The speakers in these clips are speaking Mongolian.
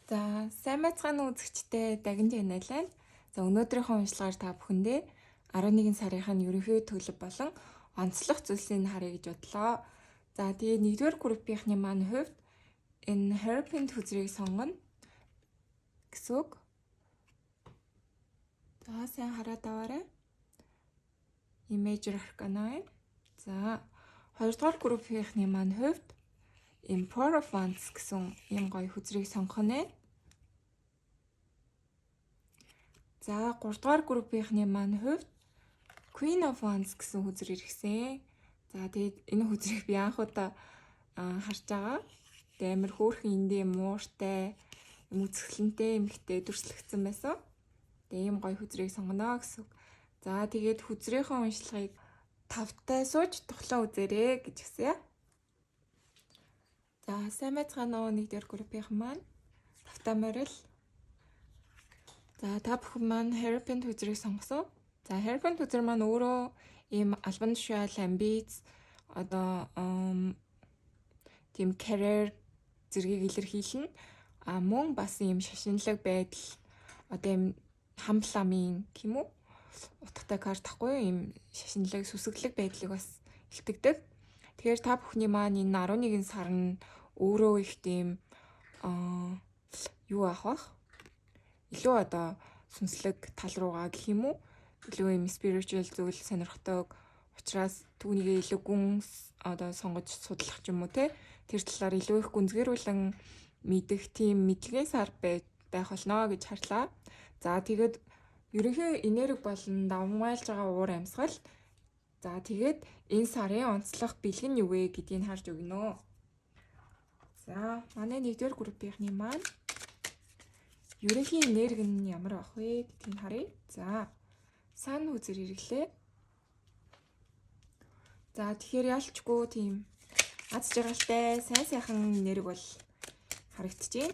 За, сайн байцгаана үзэгчдээ Дагин channel байна. За, өнөөдрийнхөө уншлагаар та бүхэндээ 11 сарын ерөнхий төлөв болон онцлог зүйлсийг харъя гэж бодлоо. За, тэгээд нэгдүгээр группийнхний маань хувьд энэ hairpin хүзрийг сонгоно гэсэн үг. За, сайн хараад аваарай. Image arcana. За, хоёрдугаар группийнхний маань хувьд Emperor of Wands гэсэн ийм гоё хүзрийг сонгох нь. За, 3 дугаар группийнхний маань хувьд Queen of Wands гэсэн хүзэр ирсэн. За, тэгээд энэ хүзрийг би анх удаа харж байгаа. Тэгээд амар хөөрхөн инди мууртай, үзэсгэлэнтэй эмхтэй дүрслэгдсэн байсан. Тэгээд ийм гоё хүзрийг сонгоно гэсэн. За, тэгээд хүзрийнхээ уншлагыг тавтай сууж тоглоо үзээрэй гэж хэлсэн. За, сайн байцгаана уу нэгдүгээр группийнхан маань. Тавтай морил. За, та бүхэн маань hairpin хүзрийг сонгосон. За, hairpin хүзэр маань өөрөө ийм албан тушаал амбиц одоо тийм career зэргийг илэрхийлнэ. Мөн бас ийм шашинлаг байдал одоо ийм хамламын юм уу? Утгатай карт тахгүй ийм шашинлаг сүсэглэг байдлыг бас илтгэдэг. Тэгэхээр та бүхний маань энэ 11 сар нь өөрөө их тийм юу авах илүү одоо сүнслэг тал руугаа гэх юм уу? Илүү юм spiritual зүйл сонирхдог учраас түүнийг илүү гүн одоо сонгож судлах юм уу те? Тэр талаар илүү их гүнзгийрүүлэн мэдэх тийм мэдлэгийн сар байх болно гэж харлаа. За, тэгээд ерөнхий энерги болон давмгайлж байгаа уур амьсгал. За, тэгээд энэ сарын онцлог бэлэг нь юу вэ гэдгийг харж өгнө. За, манай нэгдүгээр группийнхний маань ерөнхий энерги нь ямар байх вэ гэдгийг харъя. За, сан хүзэр ирэглээ. За, тэгэхээр ялчгүй тийм аз жаргалтай сайн сайхан энерги бол харагдчихээн.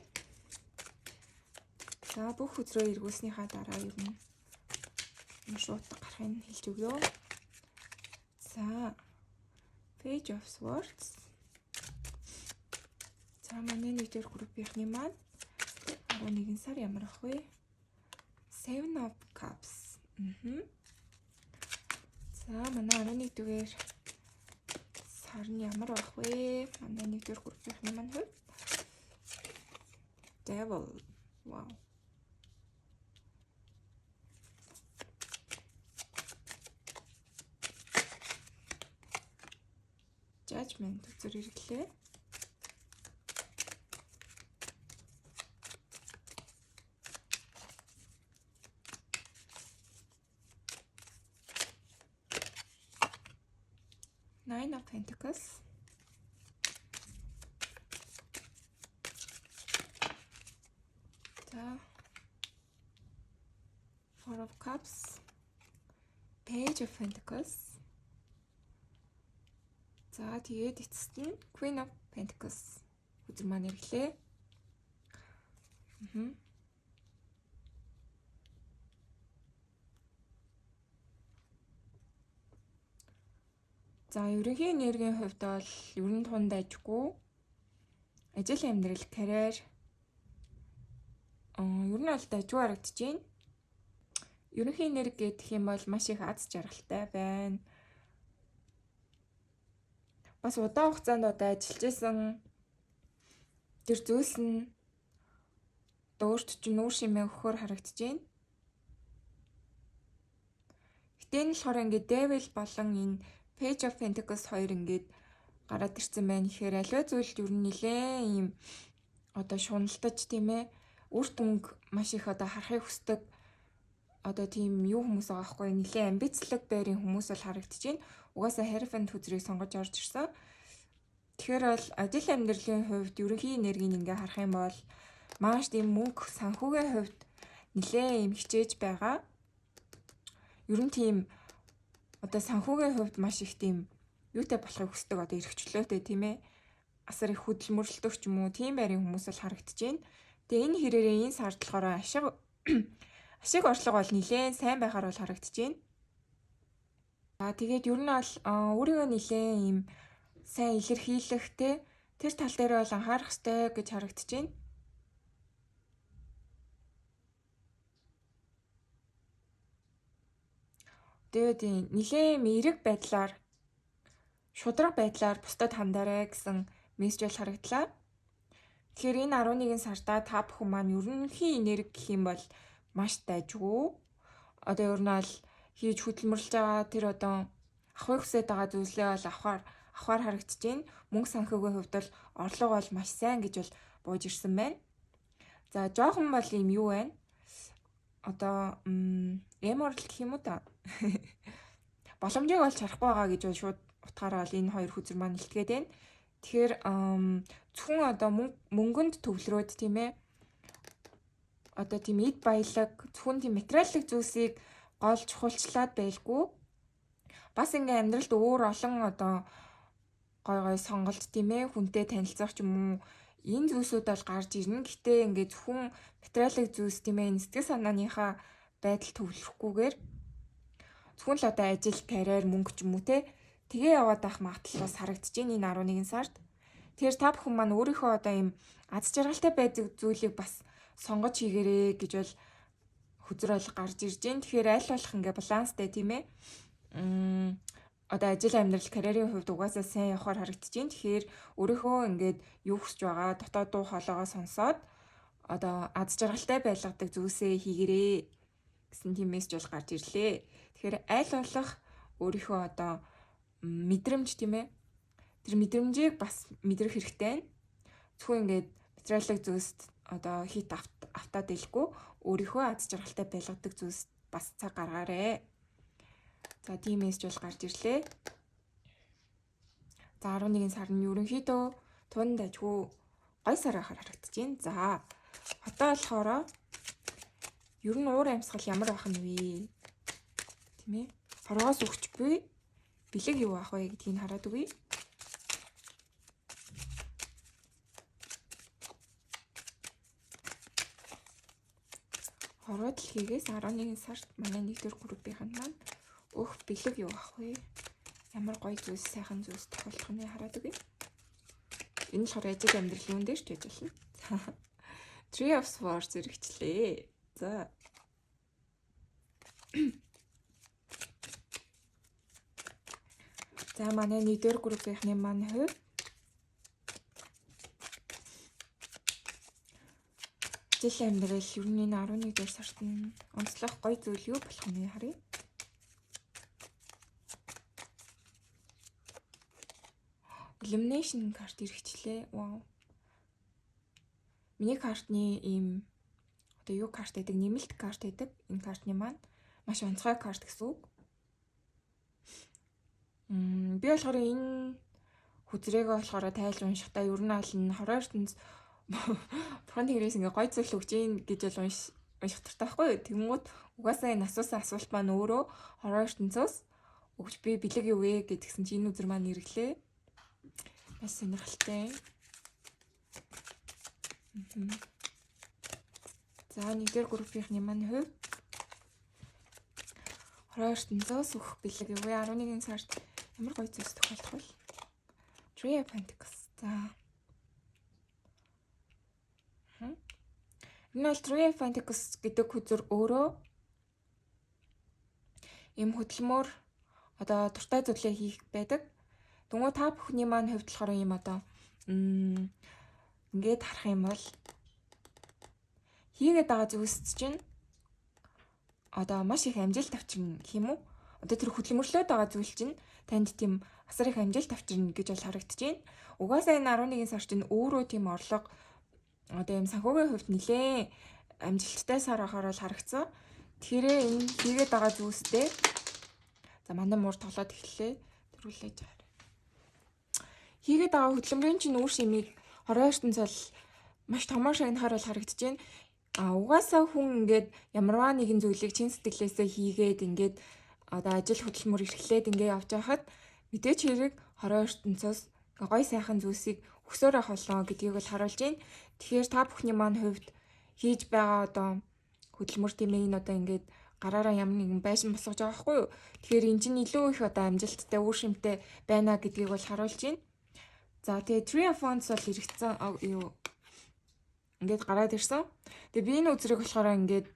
За, бүх хүзрөө эргүүлснийхаа дараа ер нь шууд гарахыг хэлж өгье. За, Page of Swords. За, манай нэгдүгээр группийнхний маань 11 сар ямар ах вэ? Seven of Cups. За, манай 11-р сар нь ямар ах вэ? Манай нэгдүгээр группийнхний маань хувьд Devil. Wow. Judgment үзэр ирэглээ. Nine of Pentacles. За, Four of Cups. Page of Pentacles. За, тэгээд эцэст нь Queen of Pentacles хүзэр маань ирлээ. За, ерөнхий энергийн хувьд бол ер нь тунд ажгүй. Ажил амьдрал, карьер ер нь бол дажгүй харагдаж байна. Ерөнхий энерги гэх юм бол маш их аз жаргалтай байна. Бас удаан хугацаанд одоо ажиллаж исэн тэр зүйлс нь өөрт чинь нүүр шимээ өгөхөөр харагдаж байна. Гэтэ энэ болохоор ингээд Devil болон энэ Page of Pentacles хоёр ингээд гараад ирсэн байна. Тэгэхээр аливаа зүйлд ер нь нэлээ ийм одоо шуналтаж тийм ээ үр дүнг маш их одоо харахыг хүсдэг одоо тийм юу хүмүүс байгаа байхгүй нэлээ амбицлог байрын хүмүүс бол харагдаж байна. Угаасаа hairpin хүзрийг сонгож орж ирсэн. Тэгэхээр бол ажил амьдралын хувьд ерөнхий энергийг ингээ харах юм бол маш тийм мөнгө санхүүгийн хувьд нэлээ юм хичээж байгаа. Ер нь тийм одоо санхүүгийн хувьд маш их тийм юутай болохыг хүсдэг одоо эрхчлөөтэй тийм ээ. Асар их хөдөлмөрлөлтөг ч юм уу тийм байрын хүмүүс бол харагдаж байна. Тэгээ энэ хэрээрээ энэ сард болохоор ашиг орлого бол нэлээд сайн байхаар бол харагдаж байна. За, тэгээд ер нь бол өөрийгөө нэлээд ийм сайн илэрхийлэх тэр тал дээр бол анхаарах хэрэгтэй гэж харагдаж байна. Тэгээд нэлээд эерэг байдлаар шудраг байдлаар бусдад хандаарай гэсэн мессеж харагдлаа. Тэгэхээр энэ 11 сарда та бүхэн маань ерөнхий энерги гэх юм бол маш дайжгүй. Одоо ер нь аль хийж хөдөлмөрлж байгаа тэр одоо авахыг хүсэж байгаа зүйлээ бол авахаар харагдаж байна. Мөнгө санхүүгийн хувьд бол орлого бол маш сайн гэж бол бууж ирсэн байна. За жоохон бол юм юу байна? Одоо эморл гэх юм уу та? Боломжийг олж харахгүй байгаа гэж бол шууд утгаараа бол энэ хоёр хүзэр маань илтгээд байна. Тэгэхээр зөвхөн одоо мөнгөнд төвлөрөөд тийм ээ. Одоо тийм эд баялаг зөвхөн тийм материалын зүйлсийг гол чухалчлаад байлгүй. Бас ингээм амьдралд өөр олон одоо гой сонголт тийм ээ хүнтэй танилцах ч юм уу энэ зүйлсүүд бол гарч ирнэ. Гэтэ ингээ зөвхөн материалын зүйлс тийм ээ сэтгэл санааныхаа байдал төвлөрөхгүйгээр зөвхөн л одоо ажил, карьер, мөнгө ч юм уу те тэгээ яваад байх магадлал бас харагдаж байна энэ 11 сард. Тэгэхээр та бүхэн маань өөрийнхөө одоо ийм аз жаргалтай байдаг зүйлийг бас сонгож хийгээрэй гэж бол хүзрэл гарч ирж байна. Тэгэхээр аль болох ингээ баланстай тийм ээ. Одоо ажил амьдрал карьерийн хувьд угаасаа сайн явахаар харагдаж байна. Тэгэхээр өөрийнхөө ингээд юу хүсэж байгаа дотоод дуу хоолойгоо сонсоод одоо аз жаргалтай байлгадаг зүйлсээ хийгээрэй гэсэн тийм мессеж бол гарч ирлээ. Тэгэхээр аль болох өөрийнхөө одоо мэдрэмж тийм ээ. Тэр мэдрэмжийг бас мэдрэх хэрэгтэй. Зөвхөн ингээд материалын зүйлс одоо хит автаад илгүй өөрийнхөө аз жаргалтай байлгадаг зүйлс бас цаг гаргаарай. За тийм мессеж бол гарч ирлээ. За 11 сар нь ерөнхийдөө тунд ажгүй гой сар байхаар харагдаж байна. За одоо болохоор ер нь уур амьсгал ямар байх нь вэ? Тийм ээ. Хорвоос өгч буй бэлэг юу авах вэ гэдгийг хараад үгүй. Хорвоо дэлхийгээс 11 сард манай 1-р группийнх нь маань өөх бэлэг юу авах вэ? Ямар гоё зүйлс, сайхан зүйлс тохиолдох нь хараад үгүй. Энэ болохоор ажил амьдрал юун дээр ч байж болно. Tree of Swords зэрэгчлээ. За. За манай 1-р группийнхны маань хувьд ажил амьдрал ер нь 11-р сард нь онцлох гоё зүйл юу болох нь харъя. Elimination карт ирчихлээ. Вау. Миний картны ийм одоо юу карт байдаг? Нэмэлт карт байдаг. Энэ картны маань маш онцгой карт гэсэн үг. Би болохоор энэ хүзрээгөө болохоор тайлж уншихдаа ер нь аль нь хороо ертөнц Бурхан Тэнгэрээс ингээ гой зүйл өгч ийн гэж л унших тартай байхгүй юу? Тэнгүүд угаасаа энэ асуусан асуулт маань өөрөө хороо ертөнцөөс өгч би бэлэг юу вэ гэдгсэн чинь энэ үзэр маань нэрэглээ. Бас сонирхолтой. За 1-р группийнхны маань хувь хороо ертөнцөөс өгөх бэлэг юу вэ? 11 сард ямар гоё зүйлс тохиолдох вэ? Three of Pentacles. За. Энэ бол Three of Pentacles гэдэг хүзэр өөрөө ийм хөдөлмөр одоо дуртай зүйлээ хийх байдаг. Дүнгүй та бүхний маань хувьд болохоор ийм одоо ингээд харах юм бол хийгээд байгаа зүйлс чинь одоо маш их амжилт авчирна гэх юм уу? Одоо тэр хөдөлмөрлөөд байгаа зүйл чинь танд тийм асар их амжилт авчирна гэж бол харагдаж байна. Угаасаа энэ 11 сар чинь өөрөө тийм орлого одоо юм санхүүгийн хувьд нэлээ амжилттай сар байхаар бол харагдсан. Тэгэхээр энэ хийгээд байгаа зүйлстэй за манай муур тоглоод эхэллээ. Төрүүлээж байгаа. Хийгээд байгаа хөдөлмөрийн чинь үр шимийг хороо ертөнц бол маш томоо шагнахаар бол харагдаж байна. Угаасаа хүн ингээд ямарваа нэгэн зүйлийг чин сэтгэлээсээ хийгээд ингээд одоо ажил хөдөлмөр эрхлээд ингээд явж байхад мэдээч хэрэг хороо ертөнцөөс гой сайхан зүйлсийг өсөөр авах болоо гэдгийг бол харуулж байна. Тэгэхээр та бүхний маань хувьд хийж байгаа одоо хөдөлмөр тийм ээ энэ одоо ингээд гараараа ямар нэгэн байшин босгож байгаа байхгүй юу? Тэгэхээр энэ чинь илүү их одоо амжилттай үр шимтэй байна гэдгийг бол харуулж байна. За тэгээ Three of Wands бол хэрэгцсэн юу ингээд гараад ирсэн. Тэгээ би энэ үзрэг болохоор ингээд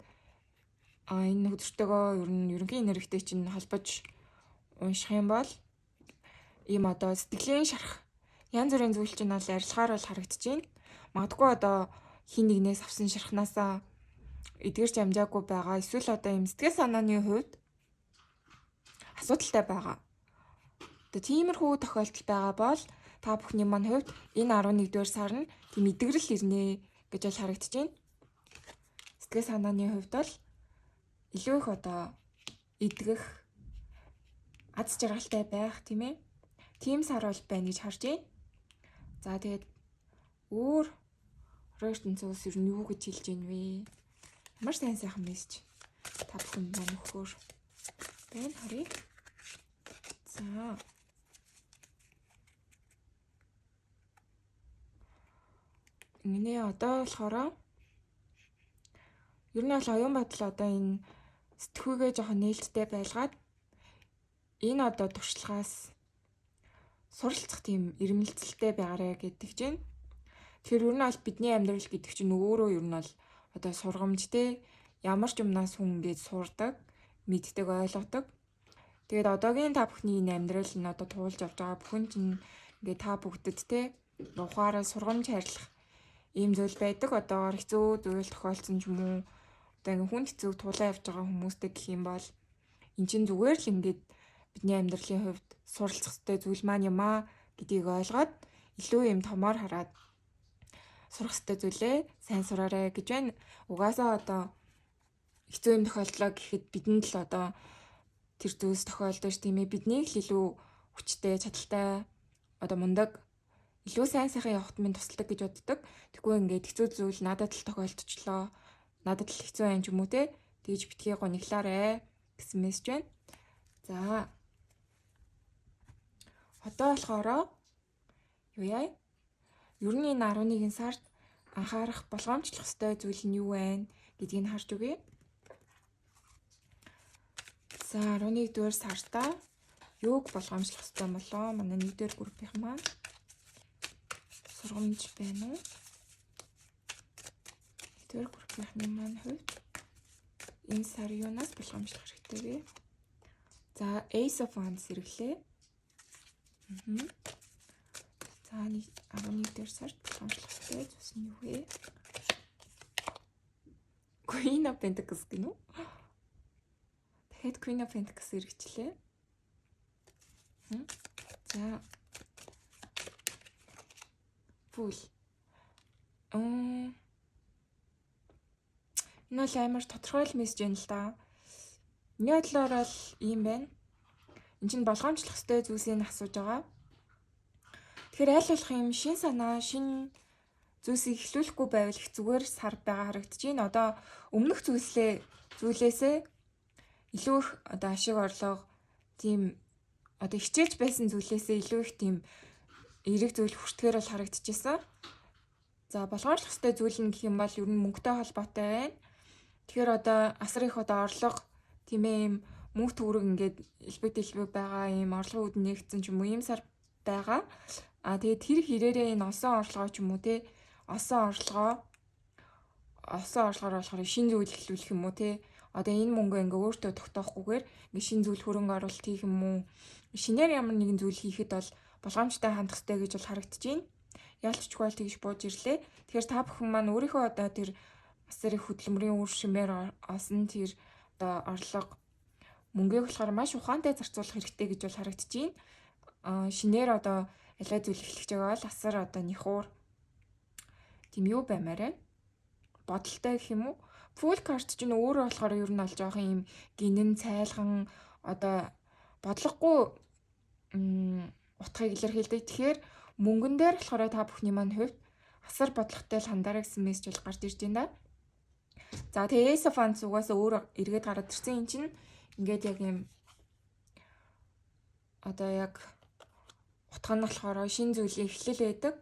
Энэ хөтөлбөртөөгөө ер нь ерөнхий энергитэй чинь холбож унших юм бол ийм одоо сэтгэлийн шарах янз бүрийн зүйл чинь бол арилгаар бол харагдчихээн. Магадгүй одоо хин нэгнээс авсан шархнаасаа эдгэрч амжаагүй байгаа. Эсвэл одоо ийм сэтгэл санааны хувьд асуудалтай байгаа. Тэгээ тиймэрхүү тохиолдол байгаа бол та бүхний маань хувьд энэ 11-р сар нь тийм эдгэрэл ирнэ гэж бол харагдчихээн. Сэтгэл санааны хувьд бол илүү их одоо эдгэх аз жаргалтай байх тийм ээ. Тийм сар бол байна гэж харж байна. За тэгээд өөр ертөнцөөс ер нь юу гэж хэлж байна вэ? Ямар сайхан мессеж та бүхэнд маань өгөхөөр байна харъя. За. Ингээ одоо болохоор ер нь бол оюун бодол одоо энэ сэтгүүгээ жоохон нээлттэй байлгаад энэ одоо туршлагаас суралцах тийм ирмэлцэлтэй байгаарэ гэдэг чинь. Тэгэхээр ер нь бол бидний амьдрал гэдэг чинь өөрөө ер нь бол одоо сургамжтэй ямар ч юмнаас хүн ингэж сурдаг, мэддэг, ойлгодог. Тэгээд одоогийн та бүхний энэ амьдрал нь одоо туулж явж байгаа бүхэн чинь ингээд та бүгдэд те ухаараа сургамж хайрлах ийм зүйл байдаг. Одоогоор хэцүү зүйл тохиолдсон ч юм уу. Одоо ингээд хүн хэцүүг тулаа явж байгаа хүмүүстэй гэх юм бол эн чинь зүгээр л ингээд бидний амьдралын хувьд суралцах ёстой зүйл маань юм аа гэдгийг ойлгоод илүү юм томоор хараад сурах ёстой зүйлээ сайн сураарай гэж байна. Угаасаа одоо хэцүү юм тохиолдлоо гэхэд бидэнд л одоо тэр зүйлс тохиолдож тийм ээ, биднийг л илүү хүчтэй, чадaltaй одоо мундаг илүү сайн сайхан явахт минь тусалдаг гэж боддог. Тэгвэл ингээд хэцүү зүйл надад л тохиолдчихлоо. Надад л хэцүү байх юм уу те? Тэгж битгий гониглаарэ гэсэн мессеж байна. За. Одоо болохоор юу яа? Ер нь энэ 11-ийн сард анхаарах болгоомжлох ёстой зүйл нь юу вэ гэдгийг харж үгэй. За 11-р сартаа юуг болгоомжлох ёстой болоо? Манай 1-р группийн маань сургамж байна уу? 1-р группийн маань хувьд энэ сар юунаас болгоомжлох хэрэгтэй вэ? За Ace of Wands хэрэглээ. За 11-р сард болгоомжлох ёстой зүйлс нь юу вэ? Queen of Pentacles гэнэ үү? Дахиад Queen of Pentacles хэрэгчлээ. За Fool. Энэ бол амар тодорхой мессеж байна л да. Миний бодлоор бол ийм байна. Энд чинь болгоомжлох ёстой зүйлсийг асууж байгаа. Тэгэхээр аль болох юм шин санаа, шин зүйлсийг эхлүүлэхгүй байвал их зүгээр сар байгаа харагдаж байна. Одоо өмнөх зүйлээсээ илүү их одоо ашиг орлого тийм одоо хичээж байсан зүйлээсээ илүү их тийм эерэг зүйл хүртэхээр бол харагдчихсан. За болгоомжлох ёстой зүйл нь гэх юм бол ер нь мөнгөтэй холбоотой байна. Тэгэхээр одоо асар их одоо орлого тийм ээ юм мөнгө төгрөг ингээд элбэг байгаа юм орлогын үд нэгдсэн ч юм уу ийм сар байгаа. Тэгээд тэр хэрээрээ энэ олсон орлогоо ч юм уу те олсон орлогоор болохоор шинэ зүйл эхлүүлэх юм уу те одоо энэ мөнгөө ингээ өөртөө тогтоохгүйгээр ингээ шинэ зүйл хөрөнгө оруулалт хийх юм уу шинээр ямар нэгэн зүйл хийхэд бол болгоомжтой хандах хэрэгтэй гэж бол харагдаж байна. Яалтчгүй бол тэгж бууж ирлээ. Тэгэхээр та бүхэн маань өөрийнхөө одоо тэр асар их хөдөлмөрийн үр шимээр олсон тэр одоо орлого мөнгөийг болохоор маш ухаантай зарцуулах хэрэгтэй гэж бол харагдаж байна. Шинээр одоо алай зүйл эхлэж байгаа бол асар одоо нэхуур тийм юу баймаар байна. Бодолтой гэх юм уу? Full card чинь өөрөө болохоор ер нь олж байгаа юм гинэн цайлган одоо бодлогогүй утгыг илэрхийлдэг. Тэгэхээр мөнгөн дээр болохоор та бүхний маань хувьд асар бодлоготой л хандаарай гэсэн мессеж бол гарч ирж байна. За тэгээ Ace of Wands угаасаа өөр эргээд гараад ирсэн юм чинь ингээд яг юм одоо яг утга нь болохоор шинэ зүйлийг эхлэл байдаг.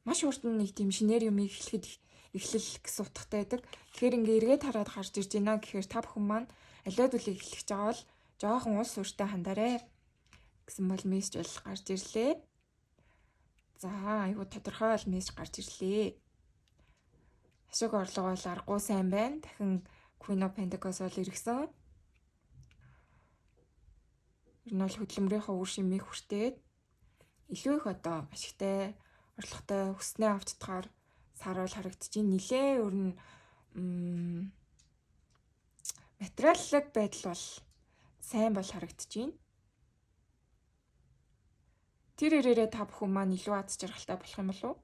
Маш урд нь нэг тийм шинээр юм эхлэхэд эхлэл гэсэн утгатай байдаг. Тэгэхээр ингээ эргээд хараад гарч ирж байна гэхээр та бүхэн маань аливаа зүйлийг эхлэх байгаа бол жоохон ус ууртай хандаарай гэсэн бол мессеж бол гарч ирлээ. За айгуу тодорхой бол мессеж гарч ирлээ. Ашиг орлого бол аргагүй сайн байна. Дахин Queen of Pentacles бол иргсэн. Ер нь бол хөдөлмөрийнхөө үр шимийг хүртээд илүү их одоо ашигтай, орлоготой хүснээ авч чадхаар сар бол харагдчих. Нилээ ер нь материаллык байдал бол сайн бол харагдчих. Тэр ирээрээ та бүхэн маань илүү аз жаргалтай болох юм болов уу?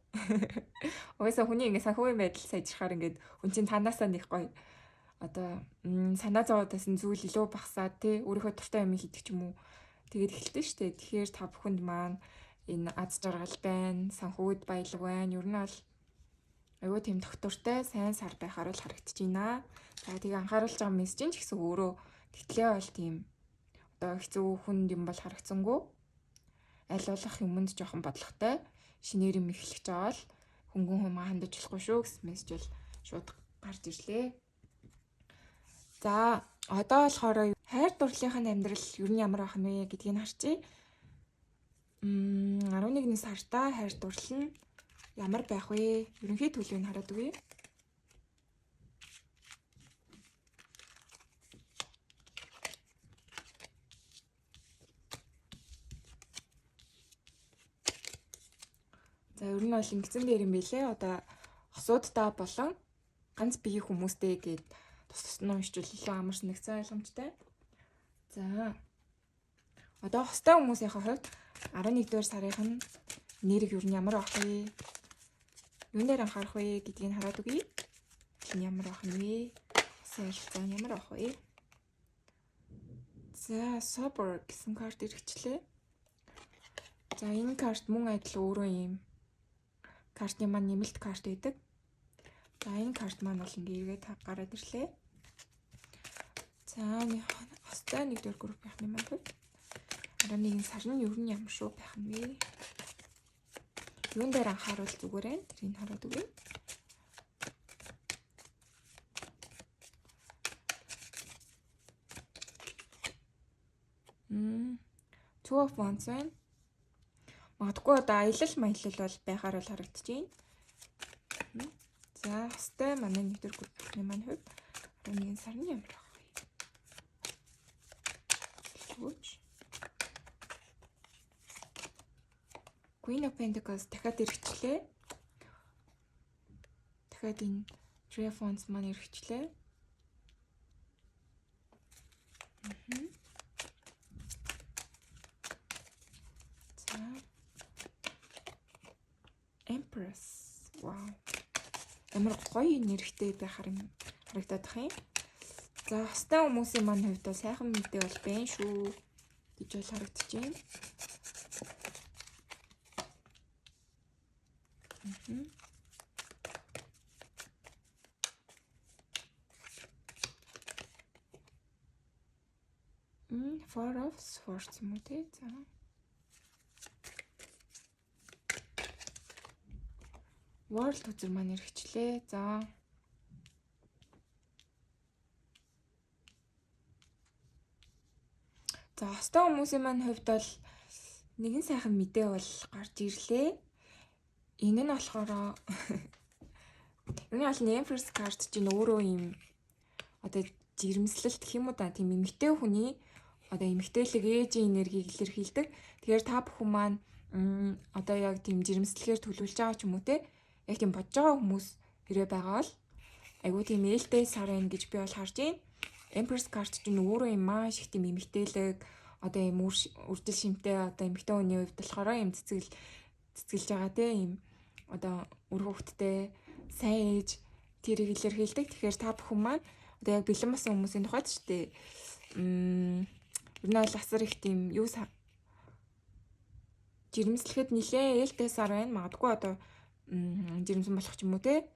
Угаасаа хүний ингэ санхүүгийн байдал сайжрахаар ингээд хүн чинь танаасаа нэг гоё одоо санаа зовоод байсан зүйл илүү багасаад тий өөрийнхөө дуртай юм хийдэг ч юм уу. Тэгээд эхэлдэг штэ. Тэгэхээр та бүхэнд маань энэ аз жаргал байна, санхүүд баялаг байна. Ер нь бол аюу тийм доктортой сайн сар байхаар л харагдаж байна. За тэгээ анхааруулж байгаа мессеж ч гэсэн өөрөө тэгтлээ бол тийм одоо хэцүү хүнд юм бол харагдсангүй. Аль болох юмд жоохон бодлоготой шинээр юм эхлэж байгаа бол хөнгөн хумаа хандаж болохгүй шүү гэсэн мессеж бол шууд гарч ирлээ. За одоо болохоор хайр дурлалынхаа амьдрал ер нь ямар байх нь вэ гэдгийг харчий. 11 сартаа хайр дурлал нь ямар байх вэ? Ерөнхий төлөвийг хараад үгэй. За ер нь бол ингэсэн дээр юм билээ. Одоо хосуудтай болон ганц биеийн хүмүүстэй гээд тус нь уншчул илүү амар санагдсан ойлгомжтой. За одоо хостой хүмүүсийнхээ хувьд 11-р сарын нэрийг ер нь ямар байх вэ? Юун дээр анхаарах вэ гэдгийг хараад үгэй. Энэ ямар байх нь вэ? Солилцоо ямар байх вэ? За sober гэсэн карт ирчихлээ. За энэ карт мөн адил өөрөө юм картны маань нэмэлт карт байдаг. За энэ карт маань бол ингээд гараад ирлээ. За хостой 1-р группийн маань 11 сар нь ер нь ямар шүү байх нь вэ? Юун дээр анхааруул зүгээр ээ. Тэрийг хараад үгүй. Two of Wands байна. Магадгүй одоо аялал маялал бол байхаар бол харагдаж байна. За хостой манай 1-р группийн маань хувьд 11 сар нь ямар байх вэ? Queen of Pentacles дахиад ирчихлээ. Дахиад энэ Three of Wands маань ирчихлээ. За Empress. Wow. Ямар гоё нэрхтэй байхаар юм харагдаад байна. За хостой хүмүүсийн маань хувьд сайхан мэдээ бол байна шүү гэж бол харагдаж байна. Four of Swords юм уу те. За World үзэр маань ирчихлээ. За хостой хүмүүсийн маань хувьд бол нэгэн сайхан мэдээ бол гарч ирлээ. Энэ нь болохоор энэ бол Empress card чинь өөрөө юм одоо жирэмслэлт гэх юм уу да тийм эмэгтэй хүний одоо эмэгтэйлэг ээжийн энергийг илэрхийлдэг. Тэгэхээр та бүхэн маань одоо яг тийм жирэмслэхээр төлөвлөж байгаа ч юм уу те яг тийм бодож байгаа хүмүүс хэрэг байгаа бол айгуу тийм ээлтэй сар байна гэж би бол харж байна. Empress card чинь өөрөө юм маш их тийм эмэгтэйлэг одоо юм үрдэл шимтэй одоо эмэгтэй хүний хувьд болохоор юм цэцгэлж байгаа те юм одоо үр хөвгттэй сайн ээж тэрийг илэрхийлдэг. Тэгэхээр та бүхэн маань одоо яг бэлэн басан хүмүүсийн тухайд ч те ер нь бол асар их тийм юу жирэмслэхэд нилээ ээлтэй сар байна. Магадгүй одоо жирэмсэн болох ч юм уу те.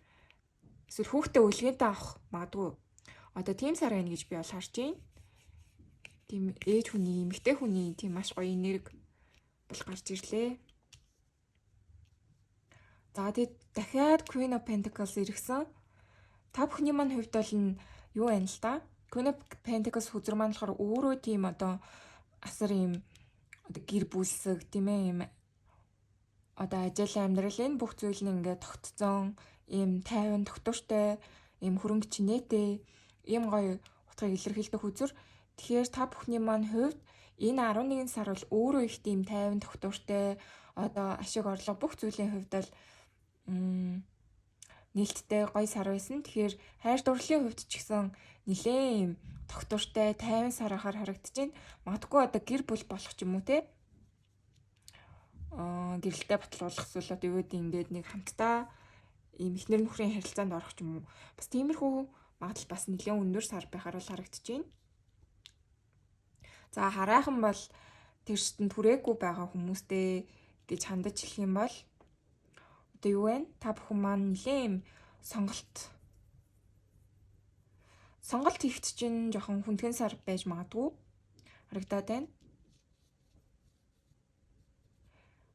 Эсвэл хүүхдээ үлгээдээ авах магадгүй. Одоо тийм сар байна гэж би бол харж байна. Тийм ээж хүний, эмэгтэй хүний тийм маш гоё энерги бол гарч ирлээ. За тэгээд дахиад Queen of Pentacles иргсэн. Та бүхний маань хувьд бол энэ юу байна л да? Queen of Pentacles хүзэр маань болохоор өөрөө тийм одоо асар юм одоо гэр бүлсэг тийм ээ юм одоо ажил амьдрал энэ бүх зүйл нь ингээд тогтцсон ийм тайван тогтвортой ийм хөрөнгө чинээтэй ийм гоё утгыг илэрхийлдэг үзүр. Тэгэхээр та бүхний маань хувьд энэ 11 сар бол өөрөө их тийм тайван тогтвортой одоо ашиг орлого бүх зүйлийн хувьд бол нээлттэй гоё сар байсан. Тэгэхээр хайр дурлалын хувьд ч гэсэн нэлээд юм тогтвортой тайван сар ахаар харагдаж байна. Магадгүй одоо гэр бүл болох ч юм уу те. Гэрэлтэй баталгаалах эсвэл одоо юу гэдэг ингээд нэг хамтдаа ийм эхнэр нөхрийн харилцаанд орох ч юм уу. Бас тиймэрхүү магадлал бас нэлээд өндөр сар байхаар л харагдаж байна. За хараахан бол тэр шидэнд хүрээгүй байгаа хүмүүстэй гэж хандаж хэлэх юм бол одоо юу вэ? Та бүхэн маань нэлээд юм сонголт хийхэд чинь жоохон хүндхэн сар байж магадгүй харагдаад байна.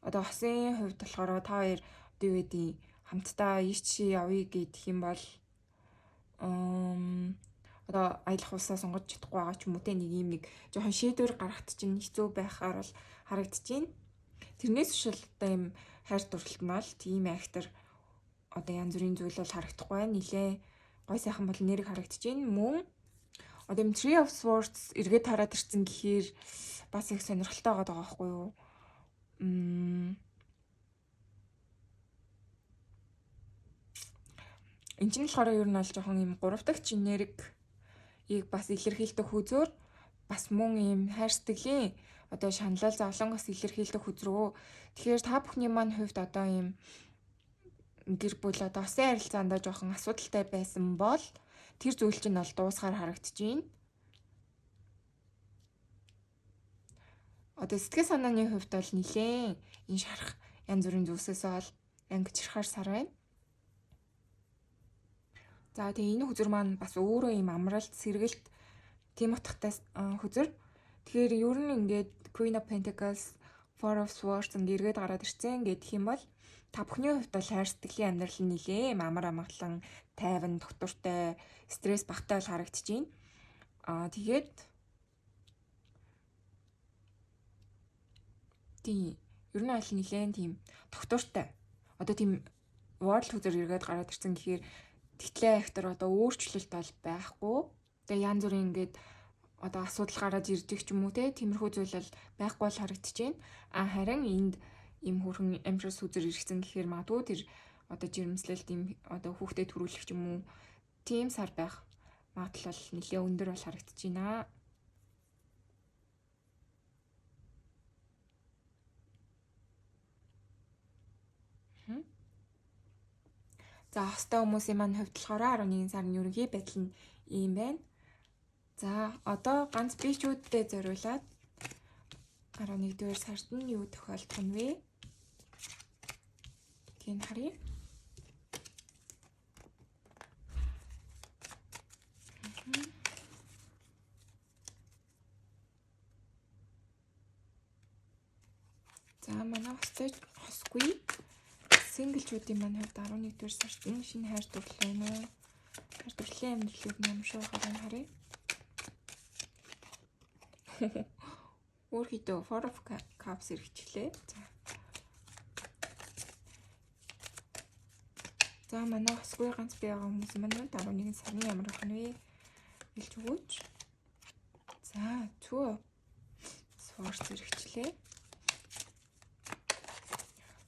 Одоо хосын хувьд болохоор та хоёр одоо юу гэдэг хамтдаа ийч явъя гэх юм бол одоо аялах улсаа сонгож чадахгүй байгаа ч юм уу те нэг юм нэг жоохон шийдвэр гаргахт чинь хэцүү байхаар бол харагдаж байна. Тэрнээс биш л одоо юм хайр дурлалт нь бол тийм актер одоо янз бүрийн зүйл бол харагдахгүй байна. Нилээ гой сайхан бол нэрийг харагдаж байна. Мөн одоо юм Three of Swords эргээд хараад ирсэн гэхээр бас их сонирхолтой байгаа байхгүй юу? Энд чинь болохоор ер нь бол жоохон юм 3 дахь нэрийг бас илэрхийлдэг үзүүр бас мөн юм хайр сэтгэлийн одоо шаналл зовлонгоос илэрхийлдэг үзрөө. Тэгэхээр та бүхний маань хувьд одоо юм гэр бүл одоо осын харилцаанд жоохон асуудалтай байсан бол тэр зүйл чинь бол дуусгаар харагдаж байна. Одоо сэтгэл санааны хувьд бол нилээн энэ шарах янз бүрийн зүйлсээс бол ангижрахаар сар байна. За тэгээ энэ хүзэр маань бас өөрөө юм амралт, сэргэлт тийм утгатай хүзэр. Тэгэхээр ер нь ингээд Queen of Pentacles, Four of Swords ингээд эргээд гараад ирсэн гэх юм бол та бүхний хувьд бол хайр сэтгэлийн амьдрал нь нилээ амар амгалан, тайван, доктортой, стресс багтаал харагдаж байна. Тэгээд тийм ер нь аль нилээн тийм доктортой. Одоо тийм world хүзэр эргээд гараад ирсэн гэхээр тэгтлээ актер одоо өөрчлөлт бол байхгүй. Тэгээ янз бүрийн ингээд одоо асуудал гараад ирдэг ч юм уу те тиймэрхүү зүйл бол байхгүй бол харагдаж байна. Харин энд им хөрхөн Empress үзэр ирсэн гэхээр магадгүй тэр одоо жирэмслэлт им одоо хүүхдэд төрүүлэх ч юм уу тийм сар байх магадлал бол нэлээд өндөр бол харагдаж байна. За хостой хүмүүсийн маань хувьд болохоор 11 сарын ерөнхий байдал нь ийм байна. За одоо ганц бичүүддээ зориулаад 11-р сард нь юу тохиолдох нь вэ? Гэдгийг харъя. За манай хосгүй синглчүүдийн маань хувьд 11-р сард нь шинэ хайр дурлал байна уу? Хайр дурлалын амьдралыг юм шүү харъя. Өөрхийдөө Four of Cups хэрэгчлээ. За манай хосгүй ганц би байгаа хүмүүс маань 11 сарны ямар байх нь вэ? Хэлж өгөөч. За Two of Swords хэрэгчлээ.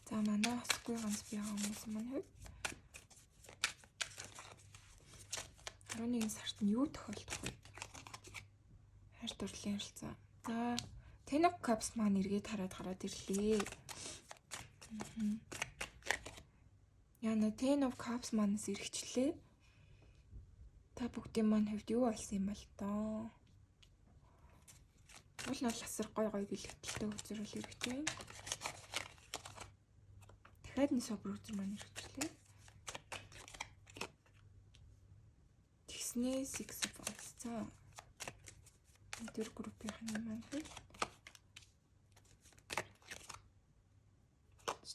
За манай хосгүй ганц би байгаа хүмүүс маань хувьд 11 сард нь юу тохиолдох вэ? Хайр дурлалын харилцаа. За Ten of Cups маань эргээд гараад ирлээ. Яна Ten of Cups манаас эргэчлээ. Та бүгдийн маань хувьд юу болсон юм бол тоо? Уул нь асар гой бэлэгдэлтэй үзэр бол эргэж байна. Дахиад нэг собор үзэр маань эргэчлээ. Тэгснээ Six of Wands. За тэр группийн маань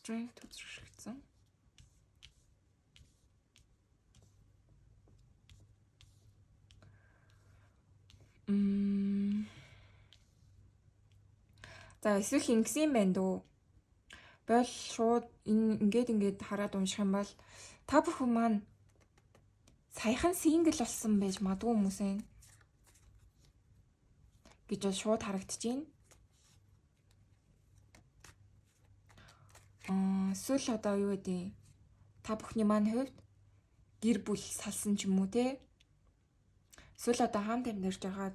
Strength үзэршигдсэн. За эсвэл ингэсэн юм байна дөө. Бол шууд ингээд хараад унших юм бол та бүхэн маань саяхан сингл болсон байж магадгүй хүмүүсээ гэж бол шууд харагдчихээн. Эсвэл одоо юу гэдэг та бүхний маань хувьд гэр бүл салсан ч юм уу те. Эсвэл одоо хамт амьдарч байгаа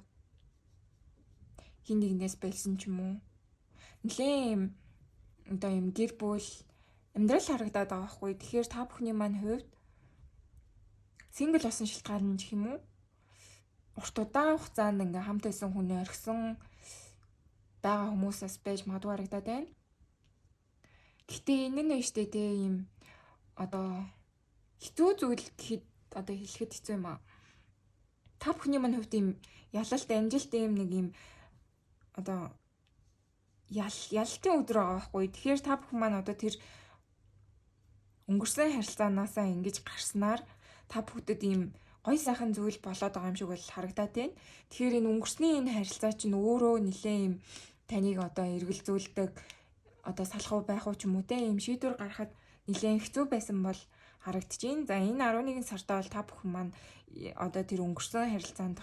хин нэгнээс болсон ч юм уу. Нэлээд одоо юм гэр бүл амьдрал харагдаад байгаа хгүй. Тэгэхээр та бүхний маань хувьд сингл болсон шалтгаан нь гэх юм уу? Урт удаан хугацаанд ингээм хамт байсан хүн орхисон байгаа хүмүүсээс байж магадгүй харагдаад байна. Гэтэ энэ нь штэ те юм одоо хэцүү зүйл гэхэд одоо хэлэхэд хэцүү юм аа. Та бүхний маань хувьд юм ялалт амжилт юм нэг юм одоо ялалтын өдөр байгаа байхгүй. Тэгэхээр та бүхэн маань одоо тэр өнгөрсөн харилцаанаасаа ингэж гарснаар та бүхэдэд ийм гой сайхан зүйл болоод байгаа юм шиг бол харагдаад байна. Тэгэхээр энэ өнгөрсний энэ харилцаа чинь өөрөө нэлээ юм таныг одоо эргэлзүүлдэг одоо салах уу байх уу ч юм уу те ийм шийдвэр гаргахад нэлээд хэцүү байсан бол харагдчихээн. За энэ 11 сартаа бол та бүхэн маань одоо тэр өнгөрсөн харилцаанд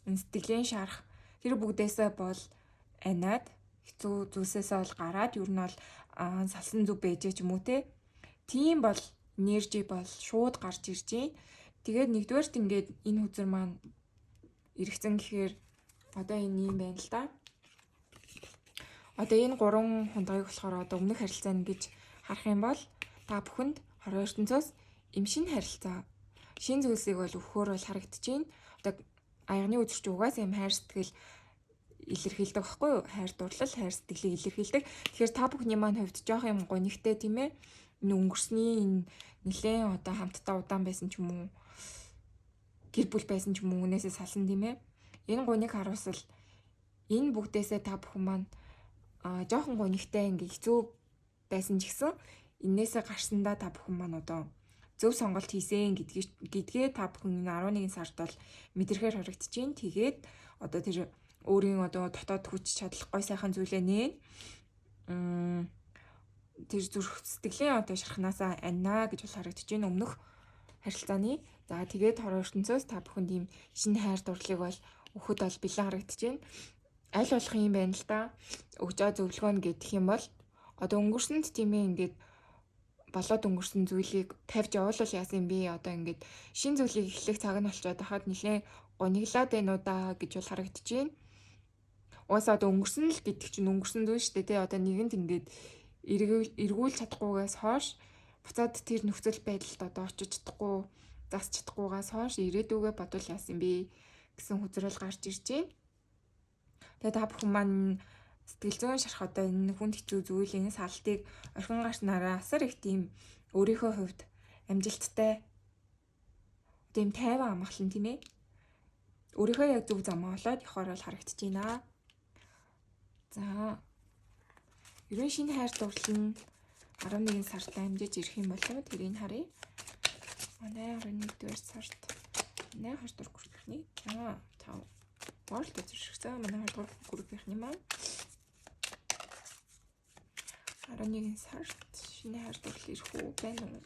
энэ сэтгэлийн шарах тэр бүгдээсээ бол анаад хэцүү зүйлсээсээ бол гараад ер нь бол салсан зүг байжээ ч юм уу те. Тийм бол энержи бол шууд гарч иржээ. Тэгээд нэгдүгээрт ингээд энэ хүзэр маань эргэцэн гэхээр одоо энэ юм байна л да. Одоо энэ 3 хундагыг болохоор одоо өмнөх харилцаа гэж харах юм бол та бүхэнд 22-ноос им шинэ харилцаа шинэ зүйлсийг бол өгөхөөр бол харагдчихээн. Одоо аягны үзэгч угаас юм хайр сэтгэл илэрхийлдэг байхгүй юу? Хайр дурлал, хайр сэтгэлийг илэрхийлдэг. Тэгэхээр та бүхний маань хувьд жоох юм гонигтэй тийм ээ. Энэ өнгөрсний энэ нэлээд одоо хамтдаа удаан байсан ч юм уу? Гэр бүл байсан ч юм уу? Үнээсээ салсан тийм ээ. Энэ гониг харуусвал энэ бүгдээсээ та бүхэн маань жоохон гонигтай ингээ хэцүү байсан ч гэсэн энээсээ гарсандаа та бүхэн маань одоо зөв сонголт хийсэн гэдгээ та бүхэн энэ 11 сард бол мэдрэхээр харагдчихээн. Тэгээд одоо тэр өөрийн одоо дотоод хүч чадал гой сайхан зүйлээ нээн тэр зүрх сэтгэлийн одоо шархнаасаа анаа гэж бол харагдчихээн өмнөх харилцааны. За тэгээд 22-ноос та бүхэнд ийм шинэ хайр дурлалыг бол өгөхөд бол бэлэн харагдчихээн. Аль болох юм байна л да. Өгчөө зөвлөгөө гэх юм бол одоо өнгөрсөнд тийм ээ ингээд болоод өнгөрсөн зүйлийг тавьж явуулвал яасан би одоо ингээд шинэ зүйлийг эхлэх цаг нь болчиход хахад нэлээ гониглаад байна уу да гэж бол харагдчихээн. Уусаа одоо өнгөрсөн л гэдэг чинь өнгөрсөн зүйл шүү дээ тий. Одоо нэгэнт ингээд эргүүлж чадахгүйгээс хойш буцаад тэр нөхцөл байдалд одоо очиж чадахгүй засч чадахгүйгээс хойш ирээдүгөө бодвол яасан бэ гэсэн хүзрэл гарч иржээ. Тэгээд та бүхэн маань сэтгэл зүйн шарах одоо энэ хүнд хэцүү зүйл энэ салтыг орхин гарснараа асар их тийм өөрийнхөө хувьд амжилттай тийм тайван амгалан тийм ээ. Өөрийнхөө яг зөв замаа олоод явахаар бол харагдаж байна. За. Ерөн шинэ хайр дурлал нь 11 сард амжиж ирэх юм болов уу? Тэрийг харъя. Манай 11-р сард 8-р хүртэлний. За, 5. World үзэршсэн манай 2-р группийн маань 11 сард шинэ хайр дурлал ирэх үү байна уу?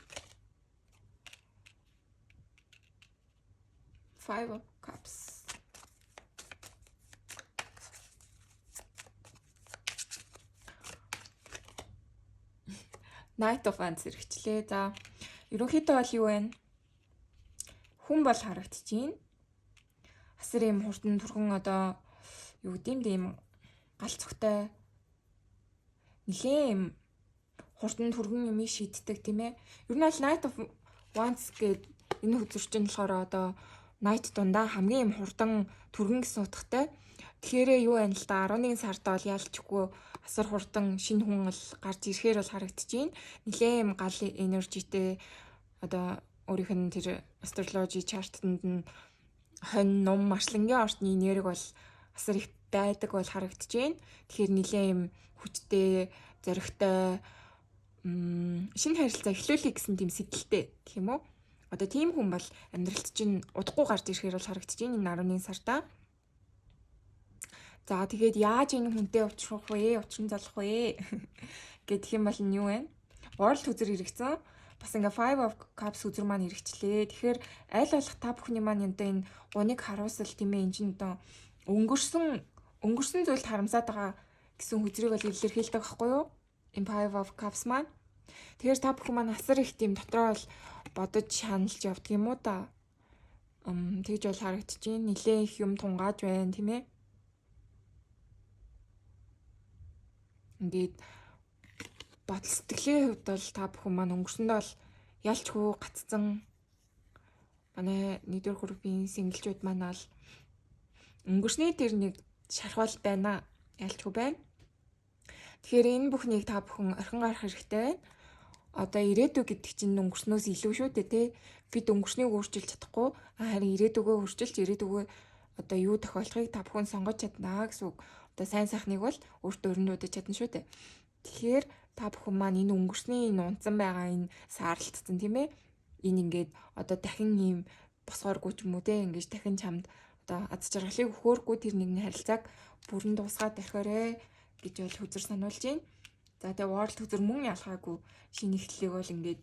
5 of Cups. Knight of Wands хэрэгчлээ. За, ерөнхийдөө бол юу вэ? Хүн бол харагдчихээн. Асар юм хурдан түрхэн одоо юу гэдэм дэм галзухтай нилээ юм хурдан түрхэн юм шийддэг тийм ээ. Ер нь бол Knight of Wands гэдэг энэ хүзэрчин болохоор одоо Knight дундаа хамгийн юм хурдан түрхэн гэсэн утгатай. Тэгэхээр юу байна л да 11 сард бол ялчгүй асар хурдан шинэ хүн л гарч ирэхээр бол харагдчихээн. Нилээ юм гал энержитэй одоо өөрийнх нь тэр астрологи чартанд нь хонь ном маршлангийн орчны энерги бол асар их байдаг бол харагдчихээн. Тэгэхээр нилээ юм хүчтэй, зоригтой шинэ харилцаа эхлүүлэе гэсэн тийм сэтгэлтэй гэх юм уу? Одоо тийм хүн бол амьдралд чинь удахгүй гарч ирэхээр бол харагдчихээн энэ 11 сартаа. За тэгээд яаж энэ хүнтэй уулзах вэ? Учран залах вэ? Гэдэг юм бол нь юу вэ? World үзэр хэрэгцэн бас ингээ Five of Cups үзүр маань хэрэгчлээ. Тэгэхээр аль болох та бүхний маань одоо энэ гуниг харуулсал тийм ээ энэ чинь одоо өнгөрсөн зүйлд харамсаад байгаа гэсэн хүзрийг бол илэрхийлдэг байхгүй юу? Энэ Five of Cups маань. Тэгэхээр та бүхэн маань асар их тийм дотроо бол бодож шаналж явдаг юм уу та? Тэгж бол харагдчихээн. Нилээн их юм тунгааж байна тийм ээ. Ингээд бодол сэтгэлийн хувьд бол та бүхэн маань өнгөрсөндөө бол ялчгүй гаццсан манай 1-р группийн синглчүүд маань бол өнгөрсний тэр нэг шархвал байна. Ялчгүй байна. Тэгэхээр энэ бүхнийг та бүхэн орхин гарах хэрэгтэй байна. Одоо ирээдүй гэдэг чинь өнгөрснөөс илүү шүү дээ тий. Бид өнгөрснийг өөрчилж чадахгүй харин ирээдүгөө өөрчилж ирээдүгөө одоо юу тохиолдохыг та бүхэн сонгож чаднаа гэсэн үг. Одоо сайн сайхныг бол өөртөө өрнөдөж чадна шүү дээ. Тэгэхээр та бүхэн маань энэ өнгөрсний энэ унтсан байгаа энэ саарлцсан тийм ээ. Энэ ингээд одоо дахин ийм босгооргүй ч юм уу те ингэж дахин чамд одоо аз жаргалыг өгөөргүй тэр нэгэн харилцааг бүрэн дуусгаад орхиорой гэж бол хүзэр сануулж байна. За тэгээ World хүзэр мөн ялгаагүй шинэ эхлэлийг бол ингээд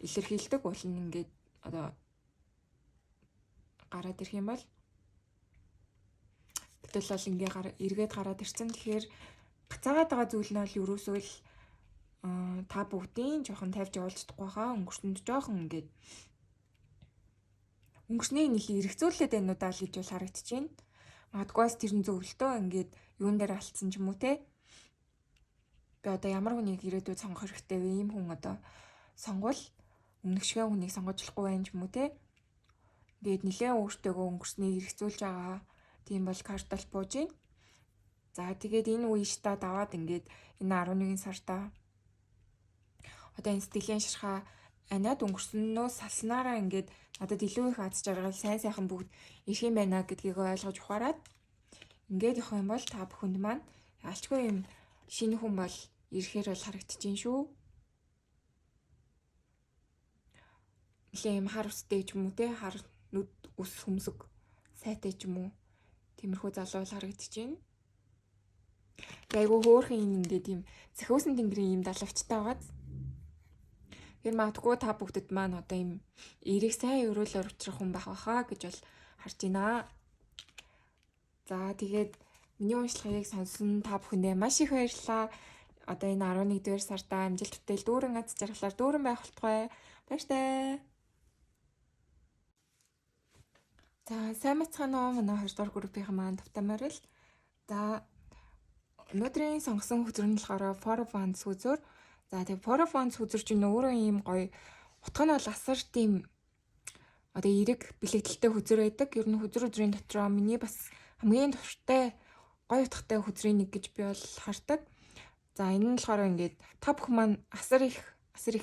илэрхийлдэг болно ингээд одоо гараад ирэх юм бол гэтэл бол ингээ эргээд гараад ирсэн. Тэгэхээр гацаагаад байгаа зүйл нь бол ерөөсөө л та бүгдийн жоохон тавьж явуулж чадахгүй хаа өнгөрсөнд жоохон ингээд өнгөрсний нэг эргцүүлээд байна уу даа л гэж бол харагдаж байна. Магадгүйс тэр нь зөвлөлтөө ингээд юун дээр алдсан ч юм уу те. Би одоо ямар хүнийг ирээдүйд сонгох хэрэгтэй вэ? Ийм хүн одоо сонгвол өмнөгшгөө хүнийг сонгож болохгүй байх юм уу те. Ингээд нэлээд өөртөөгөө өнгөрсний эргцүүлж байгаа. Тийм бол картал бууж байна. За тэгээд энэ үеишта даваад ингээд энэ 11 сартаа одоо энэ сэтгэлийн шархаа анаад өнгөрснөөс салснараа ингээд надад илүү их аз жаргал сайн сайхан бүгд ирэх юм байна гэдгийг ойлгож ухаарад ингээд явах юм бол та бүхэнд маань ялчгүй юм шинэ хүн бол ирэхээр бол харагдчихээн шүү. Нилээн юм хар устэй ч юм уу те хар нүд ус хөмсөг сайтай ч юм уу тиймэрхүү залуу бол харагдчихээн. Айгу хөөрхөн ингээд юм цахиусан тэнгэрийн юм далавчтай байгаад тэр магадгүй та бүгдэд маань одоо юм эрийг сайн өрөөлөөр учрах хүн байх байхаа гэж бол харж байна. За тэгээд миний уншлагыг сонсон та бүхэндээ маш их баярлалаа. Одоо энэ 11-р сартаа амжилт бүтээл дүүрэн аз жаргалаар дүүрэн байх болтугай. Баяртай. За сайн мэцхан уу манай 2-р группийн маань тавтамаар л. За өнөөдрийн сонгосон хүзэр нь болохоор For Fun хүзэр. За тэгээ For Fun хүзэр чинь өөрөө ийм гоё утга нь бол асар тийм одоо эрэг бэлэгдэлтэй хүзэр байдаг. Ер нь хүзэр өдрийн дотроо миний бас хамгийн дуртай гоё утгатай хүзрийн нэг гэж би бол хардаг. За энэ нь болохоор ингээд та бүхэн маань асар их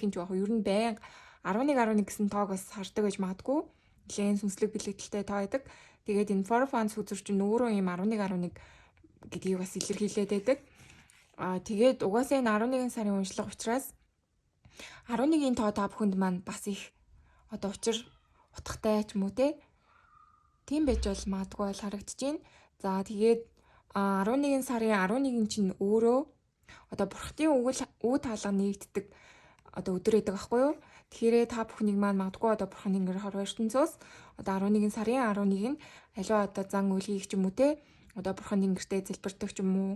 юм ч яг ер нь байнга 11 гэсэн тоог бас хардаг байж магадгүй. Нэлээд сүнслэг бэлэгдэлтэй тоо байдаг. Тэгээд энэ For Fun хүзэр чинь өөрөө ийм 11 гэдгийг бас илэрхийлээд байдаг. Тэгээд угаасаа энэ 11 сарын уншлага учраас 11-ийн тоо та бүхэнд маань бас их одоо учир утгатай ч юм уу те. Тийм байж бол магадгүй бол харагдаж байна. За тэгээд 11 сарын 11 чинь өөрөө одоо бурхтын үг таалга нэгддэг одоо өдөр байдаг аахгүй юу? Тэгэхээр та бүхнийг маань магадгүй одоо бурхан ингэр хор ертөнцөөс одоо 11 сарын 11 нь аливаа одоо зан үйлгийг ч юм уу те одоо бурхан ингэртэй залбирдаг ч юм уу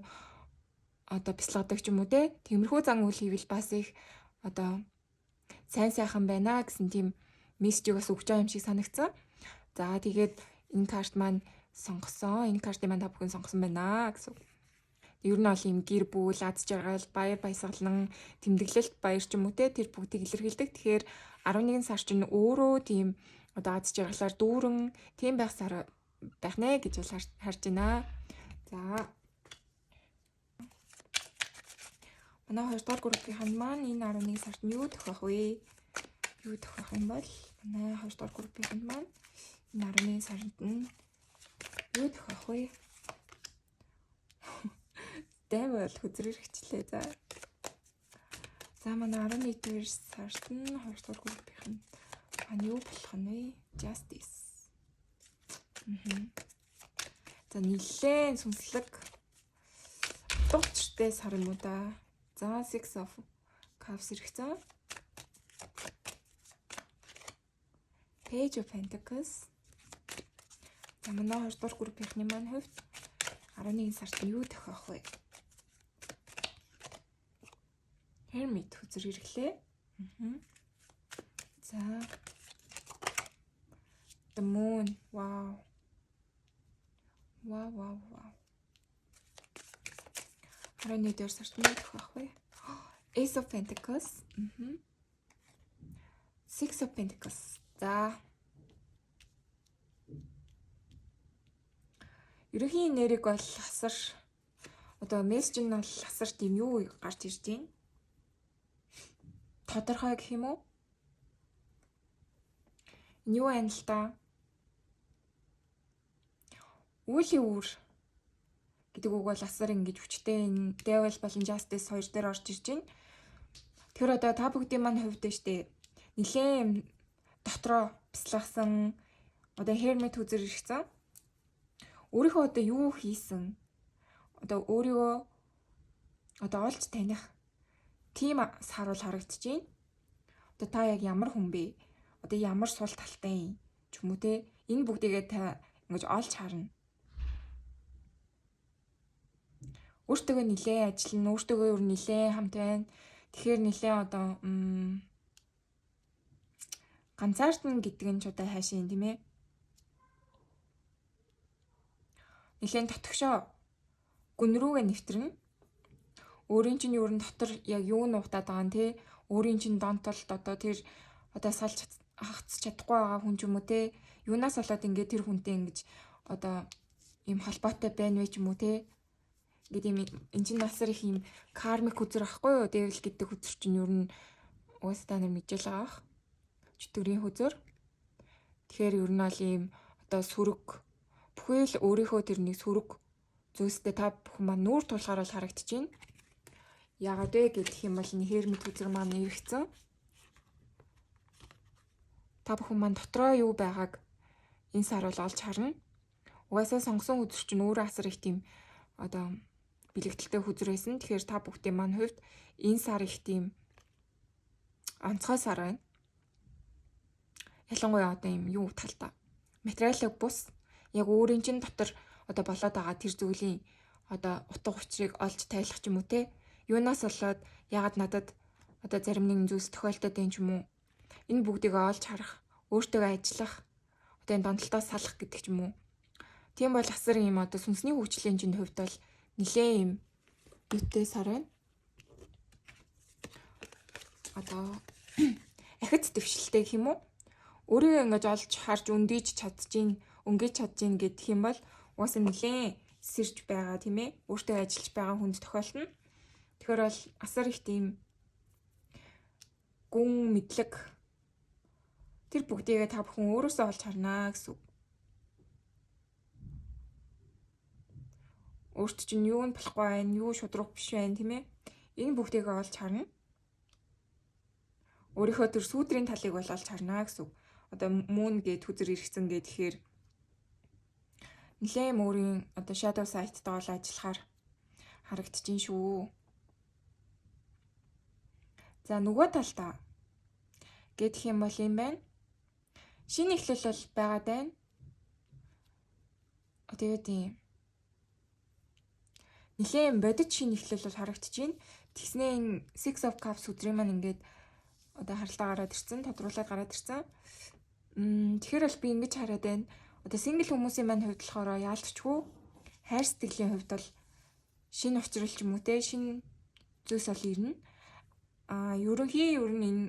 одоо бяцлагдаг ч юм уу те тиймэрхүү зан үйл хийвэл бас их одоо сайн сайхан байна гэсэн тийм мессежийг бас өгч байгаа юм шиг санагдсан. За тэгээд энэ карт маань сонгосон. Энэ картыг маань та бүхэн сонгосон байна гэсэн. Ер нь бол юм гэр бүл, аз жаргал, баяр баясгалан, тэмдэглэлт баяр ч юм уу те тэр бүгдийг илэрхийлдэг. Тэгэхээр 11 сар чинь өөрөө тийм одоо аз жаргалаар дүүрэн тийм байх сар байх нэ гэж бол харж байна. За манай 2 дугаар группийн маань энэ 11 сард нь юу тохиох вэ? Юу тохиох юм бол манай 2 дугаар группийн маань энэ 11 сард нь юу тохиох вэ? Дэвэл хүзрэр хичлээ за. За манай 11-р сард нь 2 дугаар группийн маань юу болох нь вэ? Justice. За нилээн сүнслэг дуучтай сар юм уу да. За 6 of Cups хэрэгцээ. Page of Pentacles. За манай 2 дугаар группийнхний маань хувьд 11 сард нь юу тохиох вэ? Hermit хүзэр ирэхлээ. За. The Moon. Wow. Wow. 11 дугаар сард нь юу тохиох вэ? Ace of Pentacles. Six of Pentacles. За. Ерөнхийн нэрийг бол асар одоо мессеж нь бол асар тийм юу гарч ирж байна. Тодорхой гэх юм уу? Юу байна л та? Үлийн үр гэдэг үг бол асар ингэж хүчтэй энэ Devil болон Justice хоёр дээр орж ирж байна. Тэгэхээр одоо та бүгдийн маань хувьд штэ нилээн дотроо бяцлагсан одоо Hermit хүзэр ирсэн. Өөрийнхөө одоо юу хийсэн? Одоо өөрийгөө одоо олж таних тийм саруул харагдаж байна. Одоо та яг ямар хүн бэ? Одоо ямар сул талтай юм ч юм уу те? Энэ бүгдийгээ та ингэж олж харна. Өөртөө нилээн ажиллана, өөртөө өөр нилээн хамт байна. Тэгэхээр нилээн одоо ганцаардна гэдэг нь ч одоо хайшин тийм ээ. Нилээн дотгошоо гүн рүүгээ нэвтрэн өөрийн чинь юу н дотор яг юу нуутаад байгаа нь те өөрийн чинь донтолд одоо тэр одоо салж хагц чадахгүй байгаа хүн ч юм уу те юунаас болоод ингээд тэр хүнтэй ингэж одоо ийм холбоотой байна вэ ч юм уу те ингээд ийм энэ чинь насар их ийм кармик үзэр ахгүй юу Devil гэдэг үзэр чинь юу н уустаа нар мэдэл байгаа бах чөтгөрийн хүзэр тэгэхээр юу н бол ийм одоо сүрэг бүхэл өөрийнхөө тэрний сүрэг зүйлстэй та бүхэн маань нүүр тулахаар л харагдаж байна. Яагаад вэ гэх юм бол энэ Hermit хүзэр маань иргэцэн. Та бүхэн маань дотроо юу байгааг энэ сар бол олж харна. Угаасаа сонгосон хүзэр чинь өөрөө асар их тийм одоо бэлэгдэлтэй хүзэр байсан. Тэгэхээр та бүхдийн маань хувьд энэ сар их тийм онцгой сар байна. Ялангуяа одоо юм юу талдаа материалын бус яг өөрийн чинь дотор одоо болоод байгаа тэр зүйлийн одоо утга учирыг олж тайлах ч юм уу те юунаас болоод ягаад надад одоо зарим нэгэн зүйлс тохиолдоод байна ч юм уу энэ бүгдийг олж харах өөртөө ажиллах одоо энэ донтолтоос салах гэдэг ч юм уу тийм бол асар юм одоо сүнсний хөгжлийн чинь хувьд бол нэлээ юм юутэй сар байна одоо ахиц дэвшилтэй гэх юм уу өөрийгөө ингэж олж харж өндийж чадчихин өнгөж чадчихин гэдэг юм бол угаасаа нэлээд сэрж байгаа тийм ээ өөртөө ажиллаж байгаа хүнд тохиолдно. Тэгэхээр бол асар их тийм гүн мэдлэг тэр бүгдийгээ та бүхэн өөрөөсөө олж харнаа гэсэн үг. Өөрт чинь юу нь болохгүй байх, юу шудраг биш байх тийм ээ. Энэ бүгдийгээ олж харна. Өөрийнхөө төр сүүдрийн талыг бол олж харнаа гэсэн үг. Одоо Moon гэд хүзэр иргэцэн гэхээр нэлээм өөрийн одоо shadow side-тай бол ажиллахаар харагдчихин шүү. За нөгөө талдаа гэдэх юм бол юм байна. Шинэ эхлэл бол байгаад байна. Тэгээд юм нэлээм бодит шинэ эхлэл бол харагдчихин. Тэгснээ энэ Six of Cups өдрийн маань ингээд одоо харалтаа гараад ирсэн, тодруулаад гараад ирсэн. Тэгэхээр бол би ингэж хараад байна. Одоо single хүмүүсийн маань хувьд болохоор яалтчгүй хайр сэтгэлийн хувьд бол шинэ учрал ч юм уу те шинэ зүйлс бол ирнэ. Ерөнхийн ер нь энэ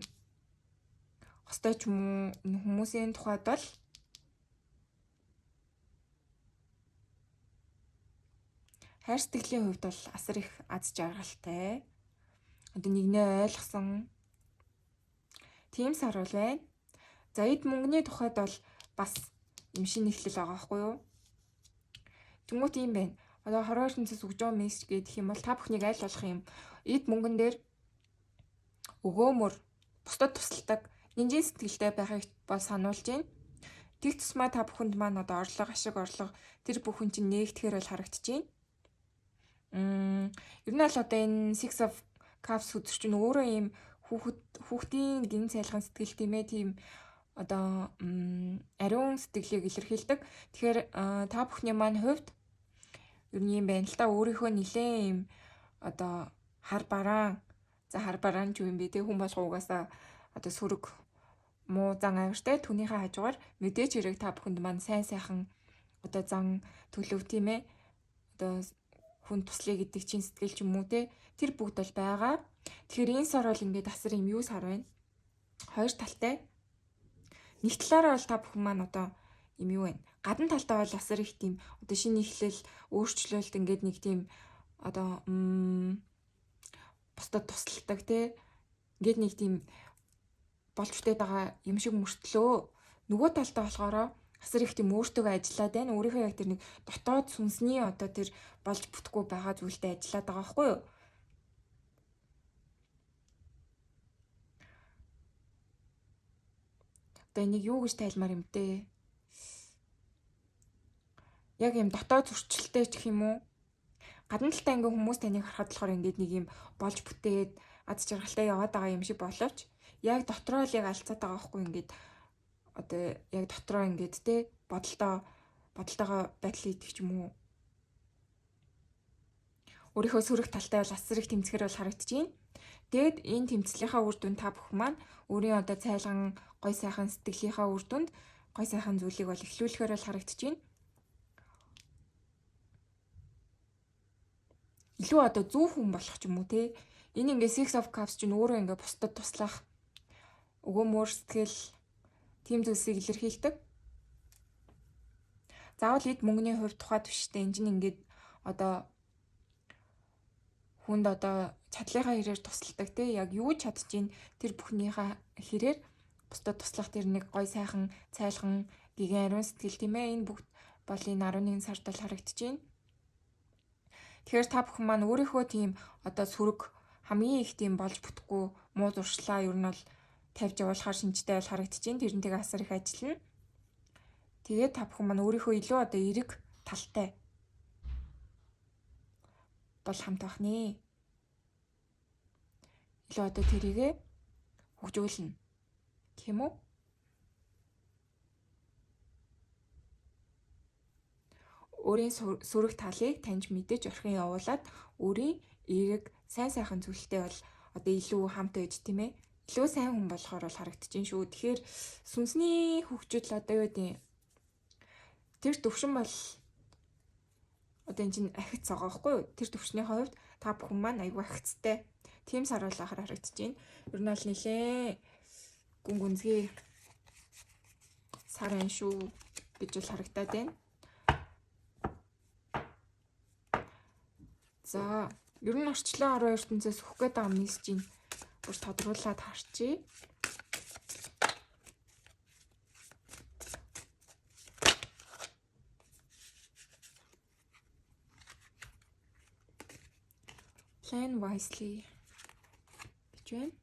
хостой ч юм уу энэ хүмүүсийн тухайд бол хайр сэтгэлийн хувьд бол асар их аз жаргалтай. Одоо нэгнээ ойлгосон тийм сар бол байна. За эд мөнгөний тухайд бол бас юм шинэ эхлэл байгаа байхгүй юу? Тэнгуут юм байна. Одоо хорвоо шинцэс өгж байгаа мессеж гэдэг юм бол та бүхнийг аль болох юм эд мөнгөн дээр өгөөмөр бусдад тусалдаг нинжин сэтгэлтэй байхыг бол сануулж байна. Тэг тусмаа та бүхэнд маань одоо орлого, ашиг орлого тэр бүхэн чинь нээгдэхээр бол харагдаж байна. Ер нь л одоо энэ Six of Cups үзэр чинь өөрөө юм хүүхдийн гин цайлган сэтгэл тийм ээ тийм одоо ариун сэтгэлийг илэрхийлдэг. Тэгэхээр та бүхний маань хувьд ер нь юм байна л та, өөрийнхөө нилээн юм одоо хар бараан ч юм бэ, тэг хүн болгоо угаасаа одоо сөрөг муу зан авиртай, түүнийхээ хажуугаар мэдээж хэрэг та бүхэнд маань сайн сайхан одоо зан төлөв тийм ээ. Одоо хүн туслая гэдэг чинь сэтгэл ч юм уу те, тэр бүгд бол байгаа. Тэгэхээр энэ сар бол ингээд асар юм юу сар байна. Хоёр талтай. Нэг талаараа бол та бүхэн маань одоо юм юу байна. Гадна талдаа бол асар их тийм одоо шинэ эхлэл, өөрчлөлт ингээд нэг тийм одоо бусдад тусалдаг те. Ингээд нэг тийм болж бүтээд байгаа юм шиг мөртлөө. Нөгөө талдаа болохоор асар их тийм өөртөө ажиллаад байна. Өөрийнхөө яг тэр нэг дотоод сүнсний одоо тэр болж бүтэхгүй байгаа зүйлтэй ажиллаад байгаа байхгүй юу? Одоо энийг юу гэж тайлмаар юм бэ? Яг юм дотоод зөрчилтэй ч гэх юм уу? Гадна талдаа ингээ хүмүүс таныг харахад болохоор ингээд нэг юм болж бүтээд аз жаргалтай яваад байгаа юм шиг боловч яг дотроо л яг алцаад байгаа байхгүй ингээд одоо яг дотроо ингээд те бодолтойгоо байдал идэх ч юм уу. Өөрийнхөө сөрөг талтай бол асар их тэмцэхэр бол харагдаж байна. Тэгэд энэ тэмцлийнхаа үр дүнд та бүхэн маань өөрийн одоо цайлган гой сайхан сэтгэлийнхаа үр дүнд гой сайхан зүйлийг бол эхлүүлэхээр бол харагдаж байна. Илүү одоо зөв хүн болох ч юм уу те. Энэ ингээ Six of Cups чинь өөрөө ингээ бусдад туслах өгөөмөр сэтгэл тийм зүйлсийг илэрхийлдэг. Заавал эд мөнгөний хувь тухайд биштэй энэ чинь ингээд одоо хүнд одоо чадлынхаа хэрээр тусалдаг те. Яг юу чадчихин тэр бүхнийхээ хэрээр бусдад туслах тэр нэг гой сайхан цайлган гигэн ариун сэтгэл тийм ээ. Энэ бүгд бол энэ 11 сард л харагдаж байна. Тэгэхээр та бүхэн маань өөрийнхөө тийм одоо сүрэг хамгийн их тийм болж бүтэхгүй муу зуршлаа ер нь бол тавьж явуулахар шинжтэй бол харагдаж байна. Тэрнтэйгээ асар их ажиллана. Тэгээд та бүхэн маань өөрийнхөө илүү одоо эрэг талтай бол хамт байх нэ. Илүү одоо тэрийгэ хөгжүүлнэ. Тийм үү? Өөрийн сүрэг талыг таньж мэдэж орхин явуулаад өөрийн эрэг сайн сайхан зүйлтэй бол одоо илүү хамт байж тийм ээ. Илүү сайн хүн болохоор бол харагдаж байна шүү. Тэгэхээр сүнсний хөгжил одоо юу гэдэг тэр төвшин бол одоо энэ чинь ахиц байгаа байхгүй юу? Тэр төвшний хувьд та бүхэн маань айгүй ахицтай. Тийм сар бол харагдаж байна. Ер нь бол нэлээ гүн гүнзгий сар энэ шүү гэж бол харагдаад байна. За, ер нь орчлон 12 ертөнцөөс өөх гээд байгаа мессежийг бүр тодруулаад харчий. Plan wisely гэж байна.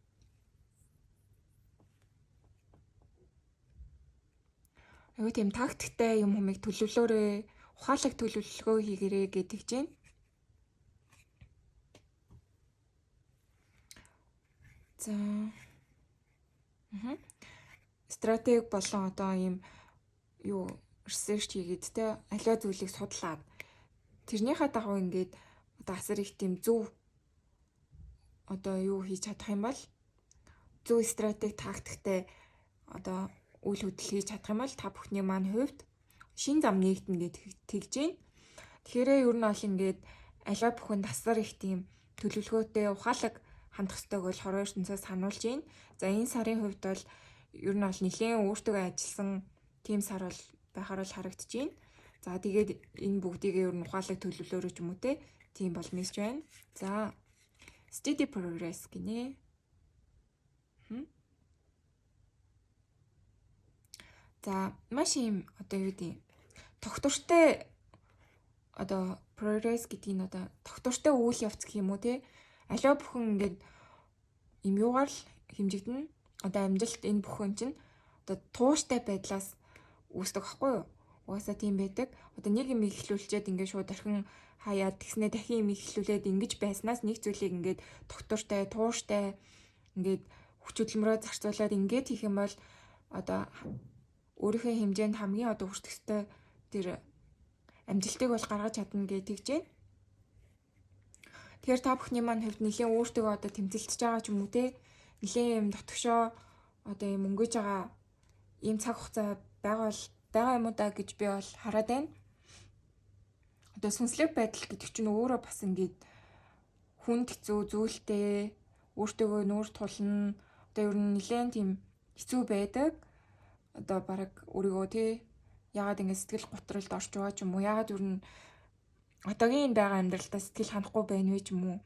Аюу тийм тактиктай юм хүмийг төлөвлөөрэй, ухаалаг төлөвлөгөө хийгээрэй гэдэг чинь. За. Стратеги болон одоо ийм юу research хийгээд те аливаа зүйлийг судлаад тэрнийхээ дагуу ингээд одоо асар их тийм зөв одоо юу хийж чадах юм бол зөв стратеги тактиктай одоо үйл хөдлөл хийж чадах юм бол та бүхний маань хувьд шин зам нэгтэн гэж тэгж байна. Тэгэхээр ер нь бол ингээд аливаа бүхэнд асар их тийм төлөвлөгөөтэй ухаалаг хандах ёстойг бол 22 ертөнцөөс сануулж байна. За энэ сарын хувьд бол ер нь бол нэлээд өөртөө ажилласан тийм сар бол байхаар бол харагдаж байна. За тэгээд энэ бүгдийг ер нь ухаалаг төлөвлөөрөө ч юм уу те тийм бол мессеж байна. За steady progress гинэ. За маш юм одоо юу гэдэг тогтвортой одоо progress гэдэг нь одоо тогтвортой үйл явц гэх юм уу те аливаа бүхэн ингээд юм юугаар л хэмжигдэнэ. Одоо амжилт энэ бүхэн чинь одоо тууштай байдлаас үүсдэг байхгүй юу? Угаасаа тийм байдаг. Одоо нэг юм ихлүүлчихэд ингээд шууд орхин хаяад тэгснэ дахин юм ихлүүлээд ингэж байснаас нэг зүйлийг ингээд тогтвортой, тууштай ингээд хүч хөдөлмөрөөр зарцуулаад ингээд хийх юм бол одоо өөрийнхөө хэмжээнд хамгийн одоо хүртэх ёстой тэр амжилтыг бол гаргаж чадна гэж тэгж байна. Тэгэхээр та бүхний маань хувьд нэлийн өөртөө одоо тэмцэлтэж байгаа ч юм уу те нэлийн юм дотгошоо одоо юм өнгөж байгаа ийм цаг хугацаа байгаа юм уу да гэж би бол хараад байна. Одоо сүнслэг байдал гэдэг чинь өөрөө бас ингээд хүнд хэцүү зүйлтэй өөртөөгөө нүүр тулна. Одоо ер нь нэлээд тийм хэцүү байдаг. Одоо бараг өөрийгөө тий яагаад ингэ сэтгэл готролд орж байгаа ч юм уу. Яагаад ер нь одоогийн байгаа амьдралдаа сэтгэл ханахгүй байна вэ ч юм уу.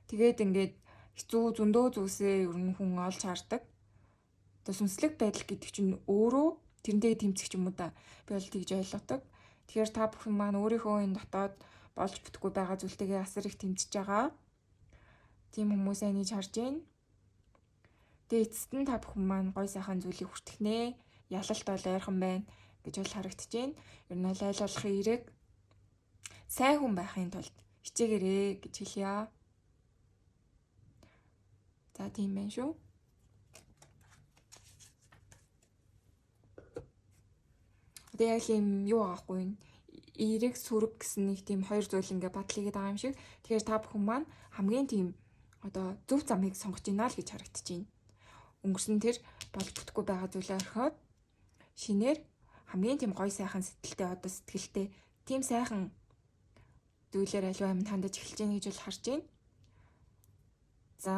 Тэгээд ингээд хэцүү зөндөө зүйлсээ ер нь хүн олж хардаг. Одоо сүнслэг байдал гэдэг чинь өөрөө тэрнтэй тэмцэх юм уу да. Би бол тэгж ойлгодог. Тэгэхээр та бүхэн маань өөрийнхөө энэ дотоод болж бүтэхгүй байгаа зүйлтэйгээ асар их тэмцэж байгаа. Тийм хүмүүс айниж харж байна. Тэгээ эцэст нь та бүхэн маань гой сайхан зүйлийг хүртэх ялалт бол ойрхон байна гэж бол харагдаж байна. Ер нь аль болохын эрэг сайн хүн байхын тулд хичээгээрэй гэж хэлье. За тийм байна шүү. Одоо яг юм юу аахгүй юм. Эрэг сүрэг гэсэн нэг тийм хоёр зүйл ингээ батлыгээд байгаа юм шиг. Тэгэхээр та бүхэн маань хамгийн тийм одоо зөв замыг сонгож байна л гэж харагдаж байна. Өнгөрсөн тэр болж бүтэхгүй байгаа зүйлээ орхиод шинээр хамгийн тийм гоё сайхан сэтгэлтэй одоо сэтгэлтэй тийм сайхан зүйлээр аливаа юм тандаж эхэлж гин гэж бол харж байна. За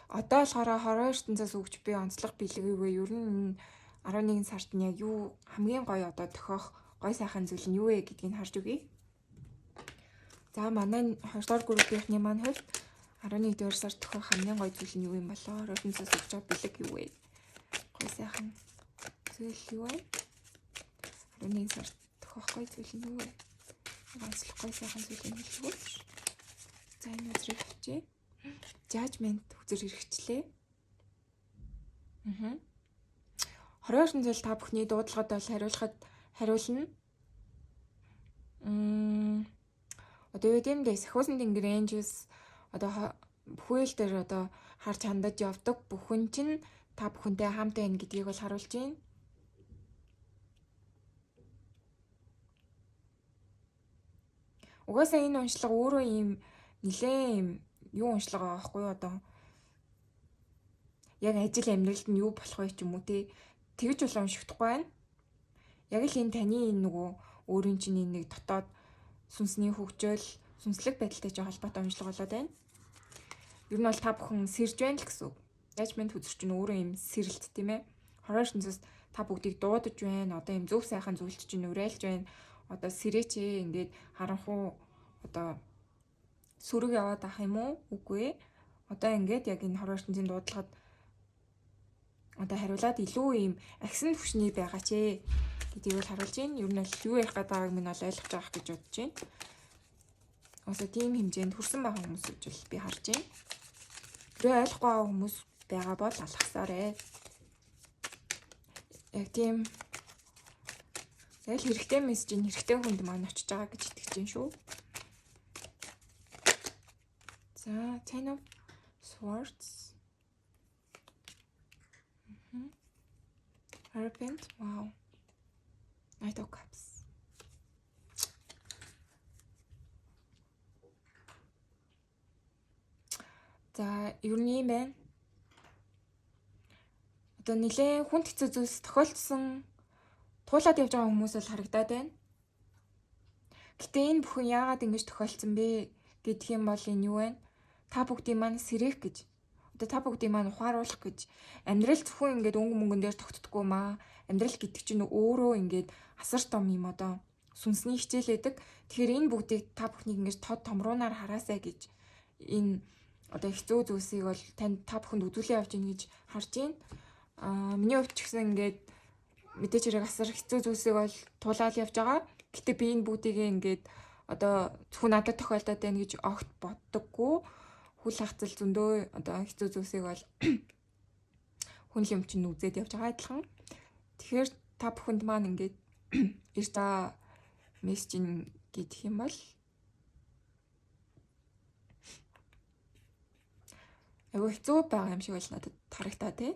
одоо болохоор хорон ертөнцөөс өгч би онцлог бэлгээгүй ер нь 11 сард нь яг юу хамгийн гоё одоо тохиох гой сайхан зүйл нь юу вэ гэдгийг харж үгэй. За манай 2 дугаар группийнхний маань хувьд 11 дугаар сард тохиох хамгийн гоё зүйл нь юу юм болоо? Ертөнцөөс өгч байгаа бэлэг юу вэ? Гой сайхан зүйл юу вэ? 11 сард тохиох гоё зүйл нь юу вэ? Онцлог гой сайхан зүйл нь юу вэ? За энэ үзрийг авчи. Judgment үзэр хэрэгчлээ. Хорон ертөнцөд та бүхний дуудлагад бол хариулна. Одоо юу гэмдэ сахиусан тэнгэр Angels одоо бүхэл дээр одоо харж хандаж явдаг бүхэн чинь та бүхэнтэй хамтаа байна гэдгийг бол харуулж байна. Угаасаа энэ уншлага өөрөө ийм нэлээд юм юу уншлага байгаа байхгүй юу одоо яг ажил амьдралд нь юу болох вэ ч юм уу те тэгж бол уншигдахгүй байна. Яг л энэ таны энэ нөгөө өөрийн чинь нэг дотоод сүнсний хөгжөөл сүнслэг байдалтай жоо холбоотой уншлага болоод байна. Ер нь бол та бүхэн сэрж байна л гэсэн үг. Judgment үзэр чинь өөрөө юм сэрэлт тийм ээ. Хорон ертөнцөөс та бүгдийг дуудаж байна. Одоо юм зөв сайхан зүйлч чинь уриалж байна. Одоо сэрээч ингээд харанхуу одоо сүрэг яваад ах юм уу? Үгүй ээ. Одоо ингээд яг энэ хорон ертөнцийн дуудлагад одоо хариулаад илүү юм агсан хүчний байгаа ч гэдгийг бол харуулж байна. Ер нь л юу ярих гэдэг нь бол ойлгож байгаа гэж бодож байна. Осоо тийм хэмжээнд хүрсэн байгаа хүмүүс гэж бол би харж байна. Тэрээ ойлгохгүй байгаа хүмүүс байгаа бол алхасаарэ. Яг тийм яг хэрэгтэй мессежийг хэрэгтэй хүнд маань очиж байгаа гэж итгэж байна шүү. За, Ten of Swords. Hierophant. Wow. Knight of Cups. За, ер нь юм байна. Одоо нэлээд хүнд хэцүү зүйлс тохиолдсон туулаад явж байгаа хүмүүс бол харагдаад байна. Гэтэ энэ бүхэн яагаад ингэж тохиолдсон бэ гэдг юм бол энэ юу вэ? Та бүгдийн маань сэрэх гэж. Одоо та бүгдийн маань ухааруулах гэж. Амьдрал зөвхөн ингэж өнгө мөнгөн дээр тогтдоггүй маа. Амьдрал гэдэг чинь өөрөө ингэж асар том юм одоо сүнсний хичээл байдаг. Тэгэхээр энэ бүгдийг та бүхнийг ингэж тод томруунаар хараасай гэж энэ одоо хэцүү зүйлсийг бол танд та бүхэнд үзүүлээ явж гин гэж харж байна. Миний хувьд ч гэсэн ингээд мэдээч хэрэг асар хэцүү зүйлсийг бол тулаал явж байгаа. Гэтэ би энэ бүгдийг ингээд одоо зөвхөн надад тохиолдоод байна гэж огт боддоггүй. Хүл хацал зөндөө одоо хэцүү зүйлсийг бол хүн юм чинь үзээд явж байгаа адилхан. Тэгэхээр та бүхэнд маань ингээд ирта мессежинг гэдэг юм бол айгүй хэцүү байгаа юм шиг бол надад харагдаа тий.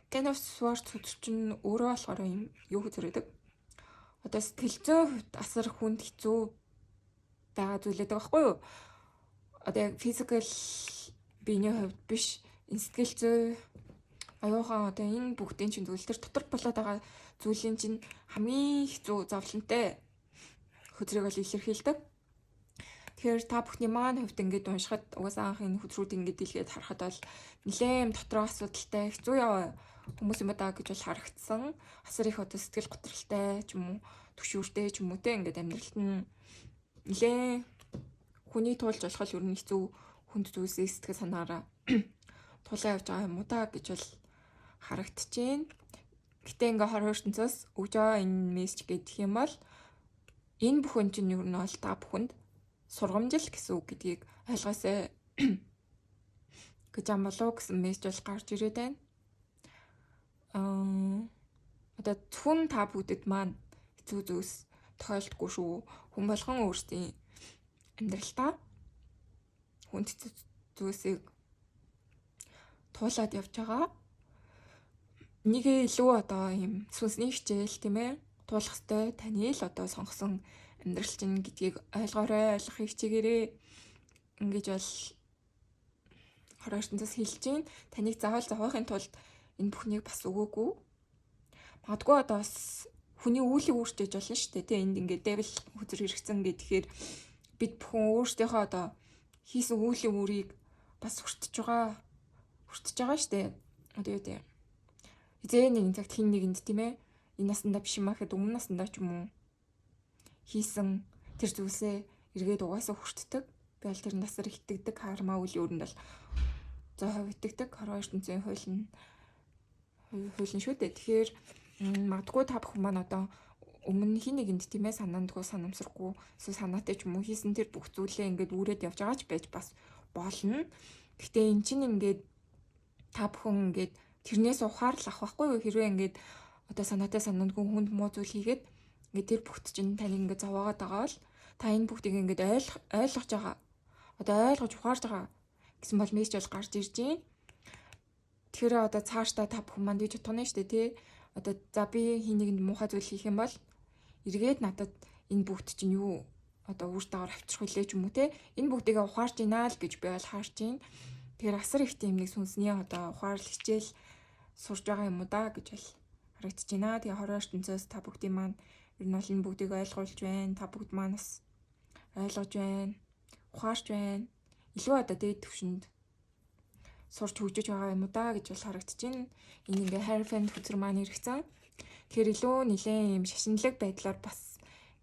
Ten of Swords чинь өөрөө болохоор юм юу хүзрээдэг. Одоо сэтгэл зүйн хувьд асар хүнд хэцүү байгаа зүйлээд байгаа байхгүй юу? Одоо яг physical биений хувьд биш, энэ сэтгэл зүй аюухан одоо энэ бүгдийн чинь зүйл төр дотор болоод байгаа зүйлийн чинь хамгийн хэцүү зовлонтой хөзрийг бол илэрхийлдэг. Тэгэхээр та бүхний маань хувьд ингээд уншихад угаасаа анх энэ хөзрүүд ингээд дэлгээд харахад бол нэлээм дотроо асуудалтай хэцүү яваа хүмүүс юм даа гэж бол харагдсан. Асар их одоо сэтгэл готролтой ч юм уу, түгшүүртэй ч юм уу те ингээд амьдралд нь нэлээ хүний туулж болох ер нь хэцүү хүнд зүйлсээ сэтгэл санаараа тулаа явж байгаа юм уу та гэж бол харагдчихээн. Гэтэ ингээ хор ертөнцөөс өгж байгаа энэ мессеж гэдэг юм бол энэ бүхэн чинь ер нь бол та бүхэнд сургамжил гэсэн үг гэдгийг ойлгоосай гэж ам болов гэсэн мессеж бол гарч ирээд байна. Одоо зөвхөн та бүдэд маань хэцүү зүйлс тохиолдохгүй шүү. Хүн болгон өөрсдийн амьдралтаа хүнд хэцүү зүйлсийг туулаад явж байгаа. Нэг илүү одоо юм сүнсний хичээл тийм ээ туулах ёстой таны л одоо сонгосон амьдрал чинь гэдгийг ойлгоорой, ойлгохыг хичээгээрэй. Ингэж бол хор ертөнцөөс хэлж гин таныг заавал зовоохын тулд энэ бүхнийг бас өгөөгүй. Магадгүй одоо бас хүний үүлийг өөрчилж болно шүү дээ. Тэ энд ингээд devil хүзэр хэрэгцэн гэхээр бид бүхэн өөрсдийнхөө одоо хийсэн үүлийн үрийг бас хүртэж байгаа шүү дээ. Одоо юу дээ. Эзэн нэгэн цагт хин нэгэнд тийм ээ энэ насандаа биш юм ахэд өмнө насандаа ч юм уу хийсэн тэр зүйлсээ эргээд угаасаа хүртдэг. Би аль тэр насаар итгэдэг карма үйл өрөнд бол за хувь итгэдэг хорвоо ертөнцийн хуулийн шүү дээ. Тэгэхээр магадгүй та бүхэн маань одоо өмнө хин нэгэнд тийм ээ санаандгүй санамсаргүй эсвэл санаатай ч юм уу хийсэн тэр бүх зүйлээ ингээд үүрээд явж байгаа ч байж бас болно. Гэхдээ эн чинь ингээд та бүхэн ингээд тэрнээс ухаарл авах байхгүй юу? Хэрвээ ингээд одоо санаатай санаандгүй хүнд муу зүйл хийгээд ингээд тэр бүгд чинь таныг ингээд зовоогоод байгаа бол та энэ бүгдийг ингээд ойлгож байгаа. Одоо ойлгож ухаарж байгаа гэсэн бол мессеж бол гарч ирж байна. Тэгэхээр одоо цаашдаа та бүхэн манд гэж бодоно шүү дээ тий. Одоо за би хин нэгэнд муухай зүйл хийх юм бол эргээд надад энэ бүгд чинь юу одоо үр дагавар авчрах үлээ ч юм уу те энэ бүгдийг ухаарч ийна л гэж би бол харж байна. Тэгэхээр асар их тийм нэг сүнсний одоо ухаарл хичээл сурж байгаа юм уу да гэж бол харагдаж байна. Тэгээ хорвоо ертөнцөөс та бүгдийн маань ер нь бол энэ бүгдийг ойлгуулж байна. Та бүгд маань бас ойлгож байна. Ухаарч байна. Илүү одоо дээд түвшинд сурч хөгжиж байгаа юм уу да гэж бол харагдаж байна. Энэ ингээ хайрфэнд хүзэр маань иргэцэн. Тэгэхээр илүү нэлээд юм шашинлаг байдлаар бас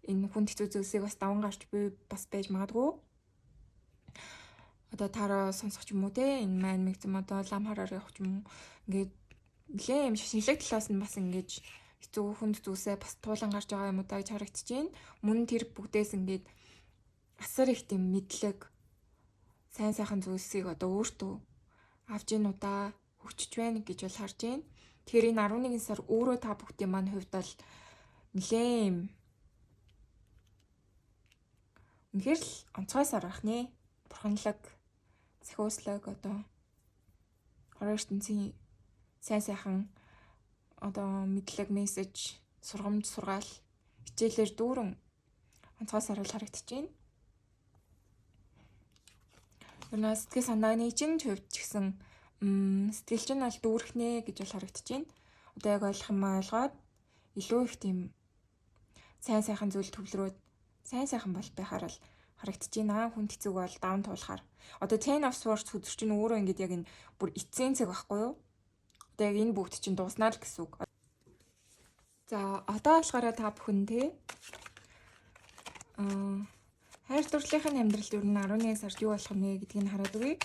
энэ хүнд хэцүү зүйлсийг бас даван гарч буй бас байж магадгүй. Одоо тараа сонсох юм уу те энэ маань мэгзэм одоо лам хараар явах юм ингээд нэлээд юм шашинлаг талаас нь бас ингэж хэцүү хүнд зүйлсээ бас туулан гарч байгаа юм уу да гэж харагдаж байна. Мөн тэр бүгдээс ингээд асар их тийм мэдлэг сайн сайхан зүйлсийг одоо өөртөө авж ийн удаа хөгжиж байна гэж бол харж байна. Тэгэхээр энэ 11 сар өөрөө та бүгдийн маань хувьд бол нэлээд юм үнэхээр л онцгой сар байх нэ. Бурханлаг, сахиуслаг одоо хорвоо ертөнцийн сайн сайхан одоо мэдлэг мессеж, сургамж, сургаал хичээлээр дүүрэн онцгой сар бол харагдаж байна. Өнөөдөр сэтгэл санааны чинь хувьд ч гэсэн сэтгэл чинь бол дүүрхнэ гэж бол харагдаж байна. Одоо яг ойлгох юм ойлгоод илүү их тийм сайн сайхан зүйл төвлөрөөд сайн сайхан бол байхаар л харагдаж байна. Хүн хэцүүг бол даван туулахаар. Одоо Ten of Swords хүзэр чинь өөрөө ингээд яг энэ бүр эцсийн цаг байхгүй юу? Одоо яг энэ бүгд чинь дууснаа л гэсэн үг. За одоо болохоор та бүхэн те хайр дурлалын амьдралд ер нь 11 сард юу болох нэ гэдгийг хараад үгүй.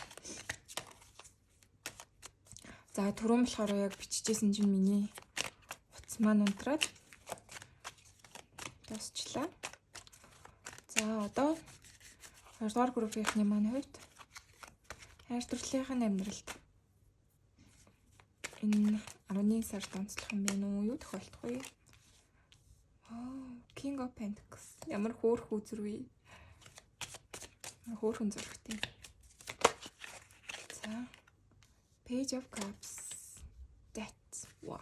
За түрүүн болохоор яг биччихсэн чинь миний утас маань унтраад дуусчлаа. За одоо 2 дугаар группийнхний маань хувьд хайр дурлалын амьдралд энэ 11 сард онцлох юм бэ нүү юу тохиолдох вэ? King of Pentacles. Ямар хөөрхөн үзэр вэ? Хөөрхөн зургтай. За Page of Cups. Death. Вау.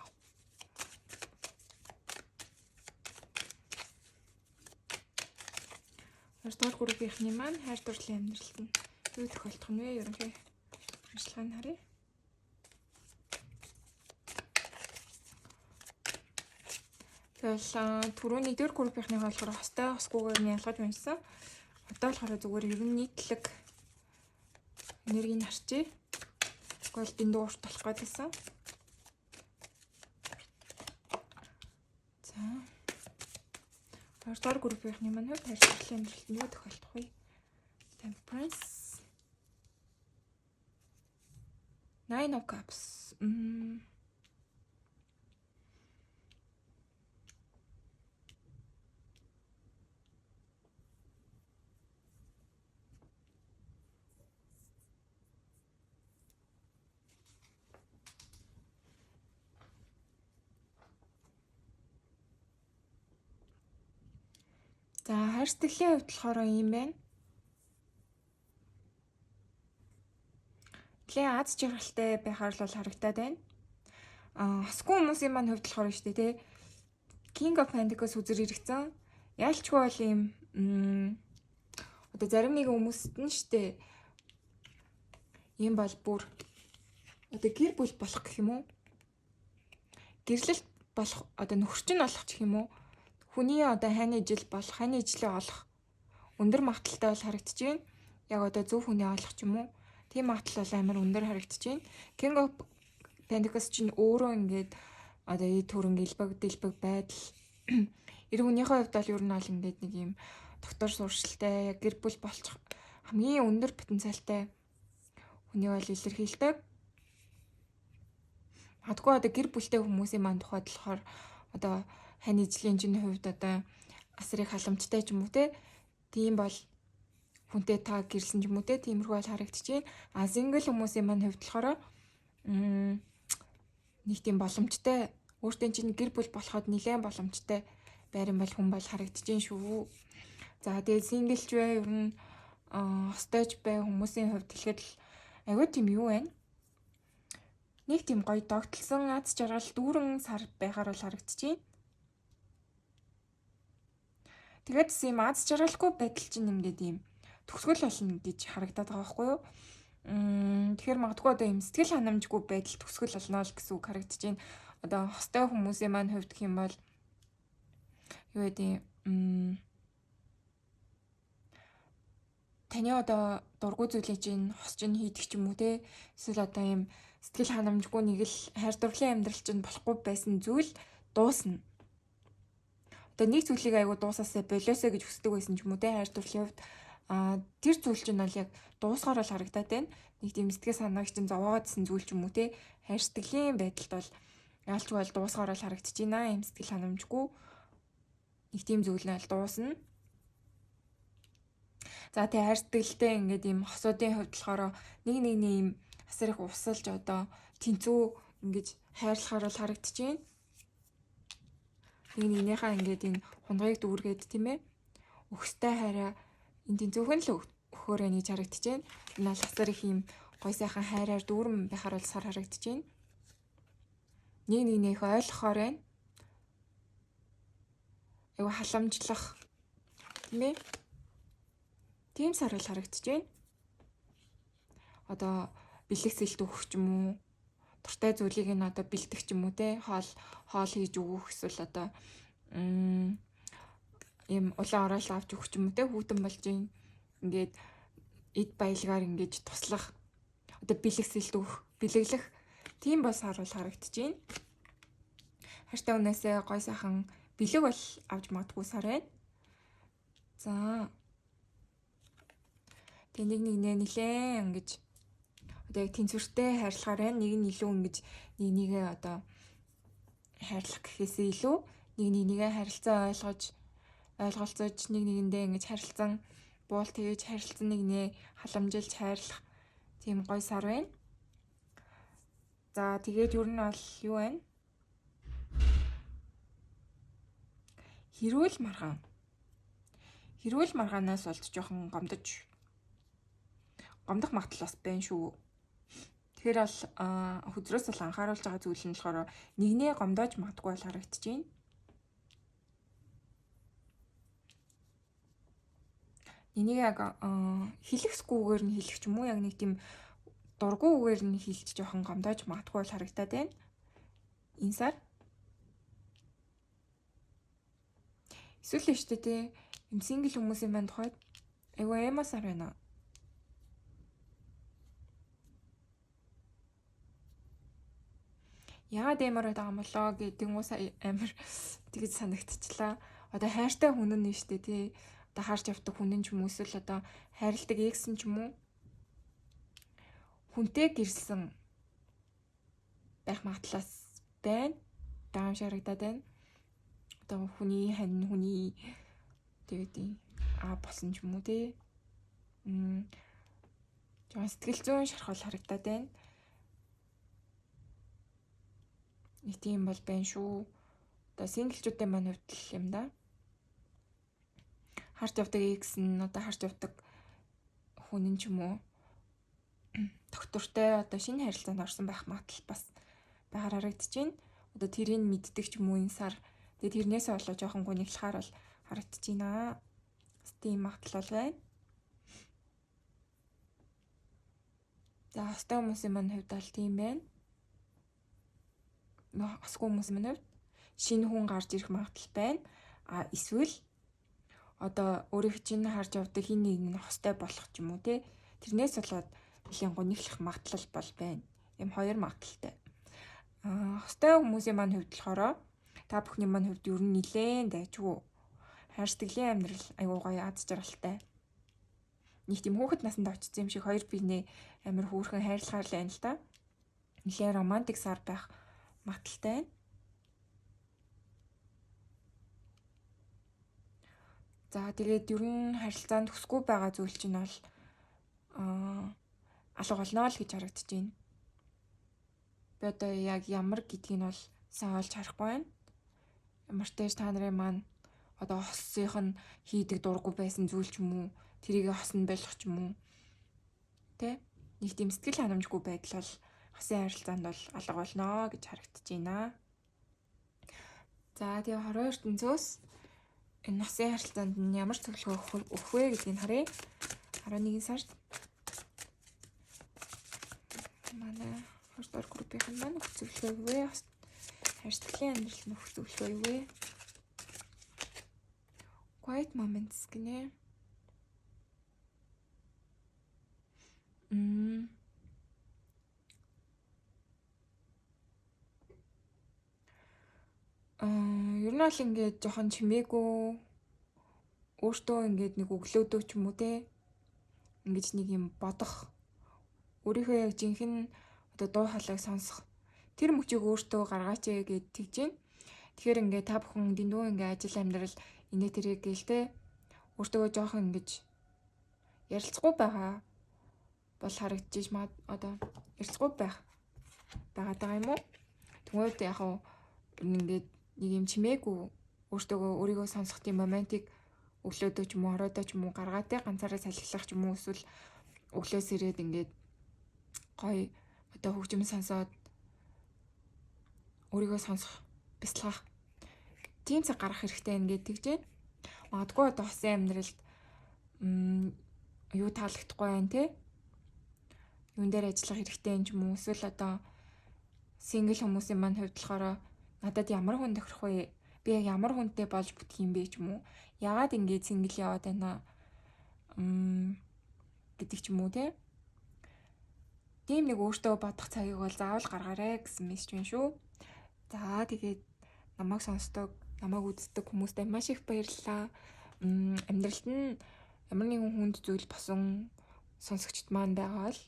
Хоёрдугаар группийнхний маань хайр дурлалын амьдралд нь юу тохиолдох нь вэ? Ерөнхий ажиллагааны харъя. Тэгэл түрүүний дээр группийнхний болохоор хостой хосгүйгээр нь ялгаж уншсан. Одоо болохоор зүгээр ер нь нийтлэг энергийг харчээ. Тэгвэл дэндүү урт болох гэсэн. За. Хоёрдугаар группийнхний маань хайр дурлалын амьдралд нь юу тохиолдох вэ? Temperance. Nine of Cups. За, хайр сэтгэлийн хувьд болохоор юм байна. Нэлээд аз жаргалтай байхаар л харагдаад байна. Хосгүй хүмүүсийн маань хувьд болохоор шүү дээ, тэ. King of Pentacles үзэр иргэцэн. Ялчгүй бол юм одоо зарим нэг хүмүүст нь шүү дээ. Ийм бол бүр одоо гэр бүл болох гэх юм уу? Гэрлэлт болох одоо нөхөрч нь болох гэх юм уу? Хүний одоо хайны ижил болох, хайны ижлээ олох өндөр магадaltaй бол харагдаж байна. Яг одоо зөв хүний олох ч юм уу? Тийм магадлал бол амар өндөр харагдаж байна. King of Pentacles чинь өөрөө ингээд одоо ий төрөнг дэлбэг байдал. Эр хүнийхээ хувьд бол ер нь бол ингээд нэг юм доктор суршилтай, яг гэр бүл болчих хамгийн өндөр потенциалтай хүний бол илэрхийлдэг. Магадгүй одоо гэр бүлтэй хүмүүсийн маань тухайд болохоор одоо хайны ижлийн чинь хувьд одоо асрыг халамжтай ч юм уу те. Тийм бол хүнтэй та гэрсэн ч юм уу те. Тиймэрхүү бол харагдчихээн. Single хүмүүсийн маань хувьд болохоор нэг тийм боломжтой өөртөө чинь гэр бүл болоход нэлээд боломжтой байран бол хүн бол харагдчихээн шүү. За тэгээд single ч бай ер нь хостойч бай хүмүүсийн хувьд хэлэхэд аюу тийм юу вэ? Нэг тийм гоё догтлсон аз жаргал дүүрэн сар байхаар бол харагдчихээн. Тэгээд юм аз жаргалгүй байдал чинь ингээд юм төгсгөл болно гэж харагдаад байгаа байхгүй юу? Тэгэхээр магадгүй одоо юм сэтгэл ханамжгүй байдал төгсгөл болно л гэсэн үг харагдаж байна. Одоо хостой хүмүүсийн маань хувьд гэх юм бол юу гэдэг таны одоо дургүй зүйлийг чинь хос чинь хийдэг ч юм уу те. Эсвэл одоо юм сэтгэл ханамжгүй нэг л хайр дурлалын амьдрал чинь болохгүй байсан зүйл дуусна. Одоо нэг зүйлийг айгу дуусаасаа болоосоо гэж хүсдэг байсан ч юм уу те хайр дурлалын хувьд тэр зүйл чинь бол яг дуусгаар л харагдаад байна. Нэг тийм сэтгэл санааг чинь зовоогоодсэн зүйл ч юм уу те хайр сэтгэлийн байдалд бол яалч бол дуусгаар л харагдаж байна. Ийм сэтгэл ханамжгүй нэг тийм зүйл нь л дуусна. За тэгээ хайр сэтгэлтэй ингээд ийм хосуудын хувьд болохоор нэг ийм асар их усалж одоо тэнцүү ингэж хайрлахаар л харагдаж байна. Нэг нэгнийхээ ингээд энэ хундгыг дүүргээд тийм ээ. Өгстэй хайраа энэ тэнцүүхэн л өгөхөөрэй гэж харагдаж байна. Энэ бол асар их ийм гой сайхан хайраар дүүрэн байхаар бол сар харагдаж байна. Нэг нэгнийх ойлгохоор байна. Айгу халамжлах тийм ээ. Тийм сар бол харагдаж байна. Одоо бэлэгсэлт өгөх ч юм уу, дуртай зүйлийг нь одоо бэлдэх ч юм уу те, хоол хийж өгөх эсвэл одоо ийм улаан орол авч өгөх ч юм уу те, хүүтэн болж юм. Ингээд эд баялгаар ингэж туслах, одоо бэлэгсэлт өгөх, бэлэглэх тийм бас сар бол харагдаж байна. Хайртай үнээсээ гой сайхан бэлэг бол авч магадгүй сар байна. За тэг нэг нэлээ ингэж одоо яг тэнцвэртэй хайрлахаар байна. Нэг нь илүү ингэж нэгнийгээ одоо хайрлах гэхээсээ илүү нэг нэгнийгээ харилцаа ойлголцож нэг нэгэндээ ингэж харилцан буул тэгэж харилцан нэгнээ халамжилж хайрлах тийм гой сар байна. За тэгээд юу нь бол юу байна? Хэрүүл маргаан. Хэрүүл маргаанаас олж жоохон гомдох магадлал бас байна шүү. Тэгэхээр бол хөдрөөс бол анхааруулж байгаа зүйл нь болохоор нэгнээ гомдоож магадгүй бол харагдаж байна. Энийг яг хэлэхсгүйгээр нь хэлэх ч юм уу, яг нэг тийм дургүй үгээр нь хэлж жоохон гомдоож магадгүй бол харагдаад байна. Энэ сар. Эсвэл л шүү дээ. Юм сингл хүмүүсийн маань тухайд айгүй эмосаар байна. Яагаад эмороод байгаа юм болоо гэдэг нь амар тэгж санагдчихлаа. Одоо хайртай хүн нь шүү дээ тий. Одоо харж явдаг хүн нь ч юм уу, эсвэл одоо хайрладаг экс нь ч юм уу. Хүнтэй гэрэлсэн байх магадлалаас байна. Даам шарагдаад байна. Одоо хүний хань хүний тэгээд болсон ч юм уу тий. Жон сэтгэл зүйн шархал харагдаад байна. Нэг тийм бол байна шүү. Одоо синглчүүдийн маань хувьд л юм да. Харж явдаг экс нь одоо харж явдаг хүн нь ч юм уу доктортой одоо шинэ харилцаанд орсон байх магадлал бас байгаар харагдаж байна. Одоо тэрийг мэддэг ч юм уу энэ сар. Тэгээд тэрнээсээ болоо жоохон гуниглахаар бол харагдаж байна. Тийм магадлал байна. За хостой хүмүүсийн маань хувьд бол тийм байна. Хосгүй хүмүүсийн маань хувьд шинэ хүн гарч ирэх магадлал байна. Эсвэл одоо өөрийнх чинь харж явдаг хин нэг нь хостой болох ч юм уу те. Тэрнээс болоод нэлийн гуниглах магадлал бол байна. Ийм хоёр магадлалтай. Хостой хүмүүсийн маань хувьд болохоор та бүхний маань хувьд ер нь нилээн дайжгүй. Хайр сэтгэлийн амьдрал аюу гоё аз жаргалтай. Нэг тийм хүүхэд насанд очсон юм шиг хоёр биенээ амар хөөрхөн хайрлахаар л байна л да. Нилээн романтик сар байх магадлалтай байна. За тэгээд ер нь харилцаанд хүсгүй байгаа зүйл чинь бол алга болно л гэж харагдаж байна. Би одоо яг ямар гэдгийг нь бол сайн олж харахгүй байна. Ямар ч тааш та нарын маань одоо хоссынх нь хийдэг дурггүй байсан зүйл ч юм уу, тэрийг хосн байлгах ч юм уу. Тэ? Нэг тийм сэтгэл ханамжгүй байдал бол хосын харилцаанд бол алга болно гэж харагдаж байна. За тэгээ хорвоо ертөнцөөс энэ хосын харилцаанд нь ямар зөвлөгөө өгөх вэ гэдгийг харъя. 11 сард манай хостор группийн маань өгөх зөвлөгөө юу вэ? Хайр сэтгэлийн амьдралд өгөх зөвлөгөө юу вэ? Quiet moments гинэ. Ер нь бол ингээд жоохон чимээгүй өөртөө ингээд нэг өглөөдөө ч юм уу те ингэж нэг юм бодох өөрийнхөө яг жинхэнэ одоо дуу хоолойг сонсох тэр мөчийг өөртөө гаргаач гэж тэгж байна. Тэгэхээр ингээд та бүхэн дэндүү ингээд ажил амьдрал инээ тэрэг гэлтэй өөртөө жоохон ингэж ярилцахгүй байгаа бол харагдчих маа одоо ярилцахгүй байх байгаа юм уу? Тэгвэл яг хав ингээд нэг юм чимээгүй өөрийгөө сонсох тийм моментик өглөөдөө ч юм уу оройдоо ч юм уу гаргаад те ганцаараа салхилах ч юм уу эсвэл өглөөс ирээд ингээд гоё одоо хөгжим сонсоод өөрийгөө сонсох бяцлах тийм цаг гарах хэрэгтэй ингээд тэгж байна. Магадгүй одоо хосын амьдралд юу таалагдахгүй байна те юун дээр ажиллах хэрэгтэй юм ч юм уу эсвэл одоо сингл хүмүүсийн маань хувьд болохоор надад ямар хүн тохирох вэ? Би яг ямар хүнтэй болж бүтэх юм бэ ч юм уу? Яагаад ингэж сингл яваад байна гэдэг ч юм уу те. Тийм нэг өөртөө бодох цагийг бол заавал гаргаарай гэсэн мессеж байна шүү. За тэгээд намайг сонсдог, намайг үздэг хүмүүстээ маш их баярлалаа. Амьдралд нь ямар нэгэн хүнд зүйл босон сонсогчд маань байгаа бол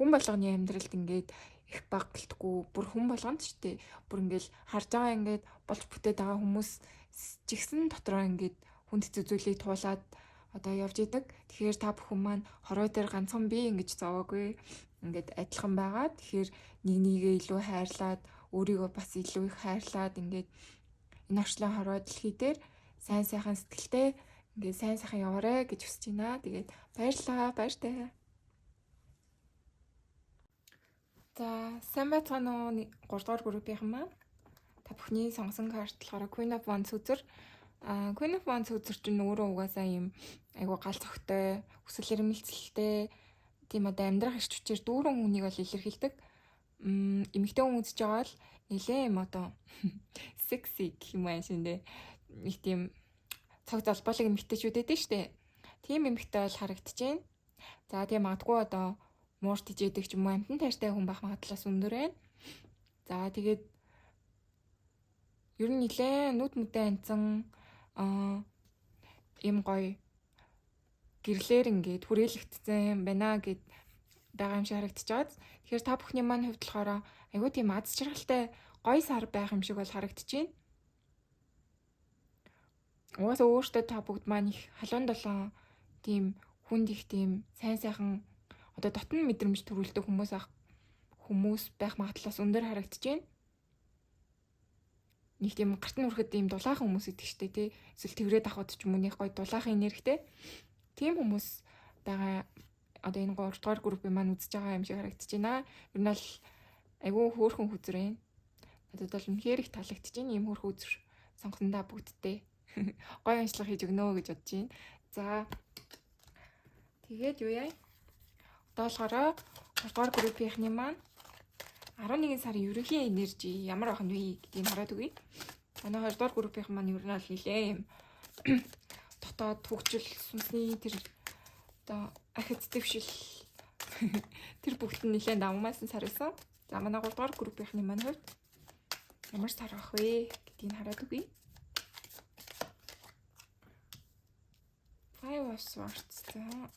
хүн болгоны амьдралд ингээд их багталтгүй бүр хүн болгонд ч тий бүр ингээл харж байгаа ингээд болж бүтээд байгаа хүмүүс чигсэн дотроо ингээд хүнд зүйлийг туулаад одоо явж идэг. Тэгэхээр та бүхэн маань хорой дээр ганцхан би ингэж зовоогүй ингээд адилхан байгаа. Тэгэхээр нэг нэгээ илүү хайрлаад өөрийгөө бас илүү их хайрлаад ингээд энэ орчлон хорой дэлхий дээр сайн сайхан сэтгэлтэй ингээд сайн сайхан яваарэ гэж хүсэж байна. Тэгээд баярлалаа, баяртай. За, сайн байцгаана уу 3 дугаар группийн маань. Та бүхний сонгосон карт болохоор Queen of Wands үзэр. Queen of Wands үзэр чинь өөрөө угаасаа юм айгу гал цогтой, хүсэл эрмэлзэлтэй, тийм одоо амьдрах эрч хүчээр дүүрэн хүнийг бол илэрхийлдэг. Эмэгтэй хүн үзэж байгаа бол нэлээ юм одоо секси гэх юм аа шиндээ. Их тийм цаг залбалаг эмэгтэйчүүд эдэн штэ. Тийм эмэгтэй бол харагдчихээн. За тийм магадгүй одоо муурт ижээдэг ч юм уу амтан тайртай хүн байх магадлалаас өндөр байна. За тэгээд ер нь нэлээ нүд мүдэн анцсан им гоё гэрлэр ингээд хүрээлэгдсэн байна гэд байгаа юм шиг харагдчихад. Тэгэхээр та бүхний маань хувьд болохоор айгүй тийм аз жаргалтай гоё сар байх юм шиг бол харагдчихээн. Угаасаа өөртөө та бүгд маань их халуун долоон тийм хүнд их тийм сайн сайхан одоо дотн мэдрэмж төрүүлдэг хүмүүс байх магадлалаас өндөр харагдчихээн. Нэг тийм гарт нь хүрэхэд ийм дулаахан хүмүүс идэг штэ тий. Эсвэл тэврээд авахд ч юм уу нэг гоё дулаахан энергитэй. Тийм хүмүүс байгаа одоо энэ 3 дугаар группийн маань үзэж байгаа юм шиг харагдчихээн. Ер нь бол айгүй хөөрхөн хүзэр байна. Надад бол үнэхээр их таалагдчихээн ийм хөөрхөн хүзэр сонгосондоо бүгдтэй. Гоё онцлог хийж өгнө гэж бодож байна. За тэгээд юу яа? Одоо болохоор 3 дугаар группийнхний маань 11 сарын ерөнхий энержи ямар байх нь вэ гэдгийг хараад үгүй. Манай 2 дугаар группийнх маань ер нь аль нэлээ юм дотоод хөгжил сүнсний тэр одоо ахиц дэвшил тэр бүгд нь нэлээд давмаасан сар байсан. За манай 3 дугаар группийнхний маань хувьд ямар сар байх вэ гэдгийг хараад үгүй. Five of Swords. За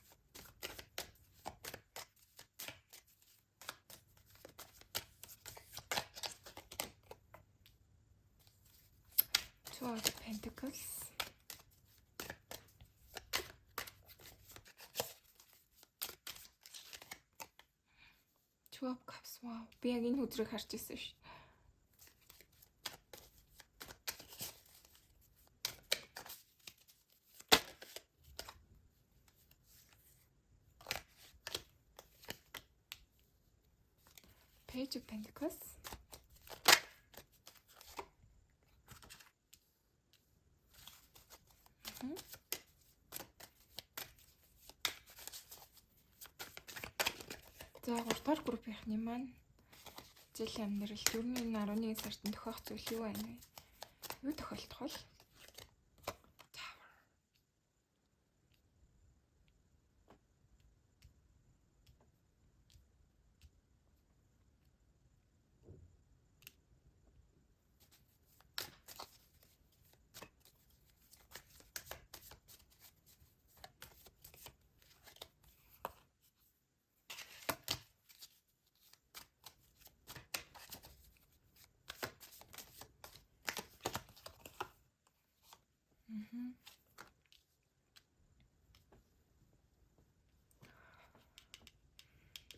Two of Pentacles. Two of Cups. Wow. Би яг энэ хүзрийг харж ирсэн ш. Page of Pentacles. За 3 дугаар группийнхний маань жил амьдрал дөрвийн 11 сард тохиох зүйл юу байна вэ? Юу тохиолдох вэ?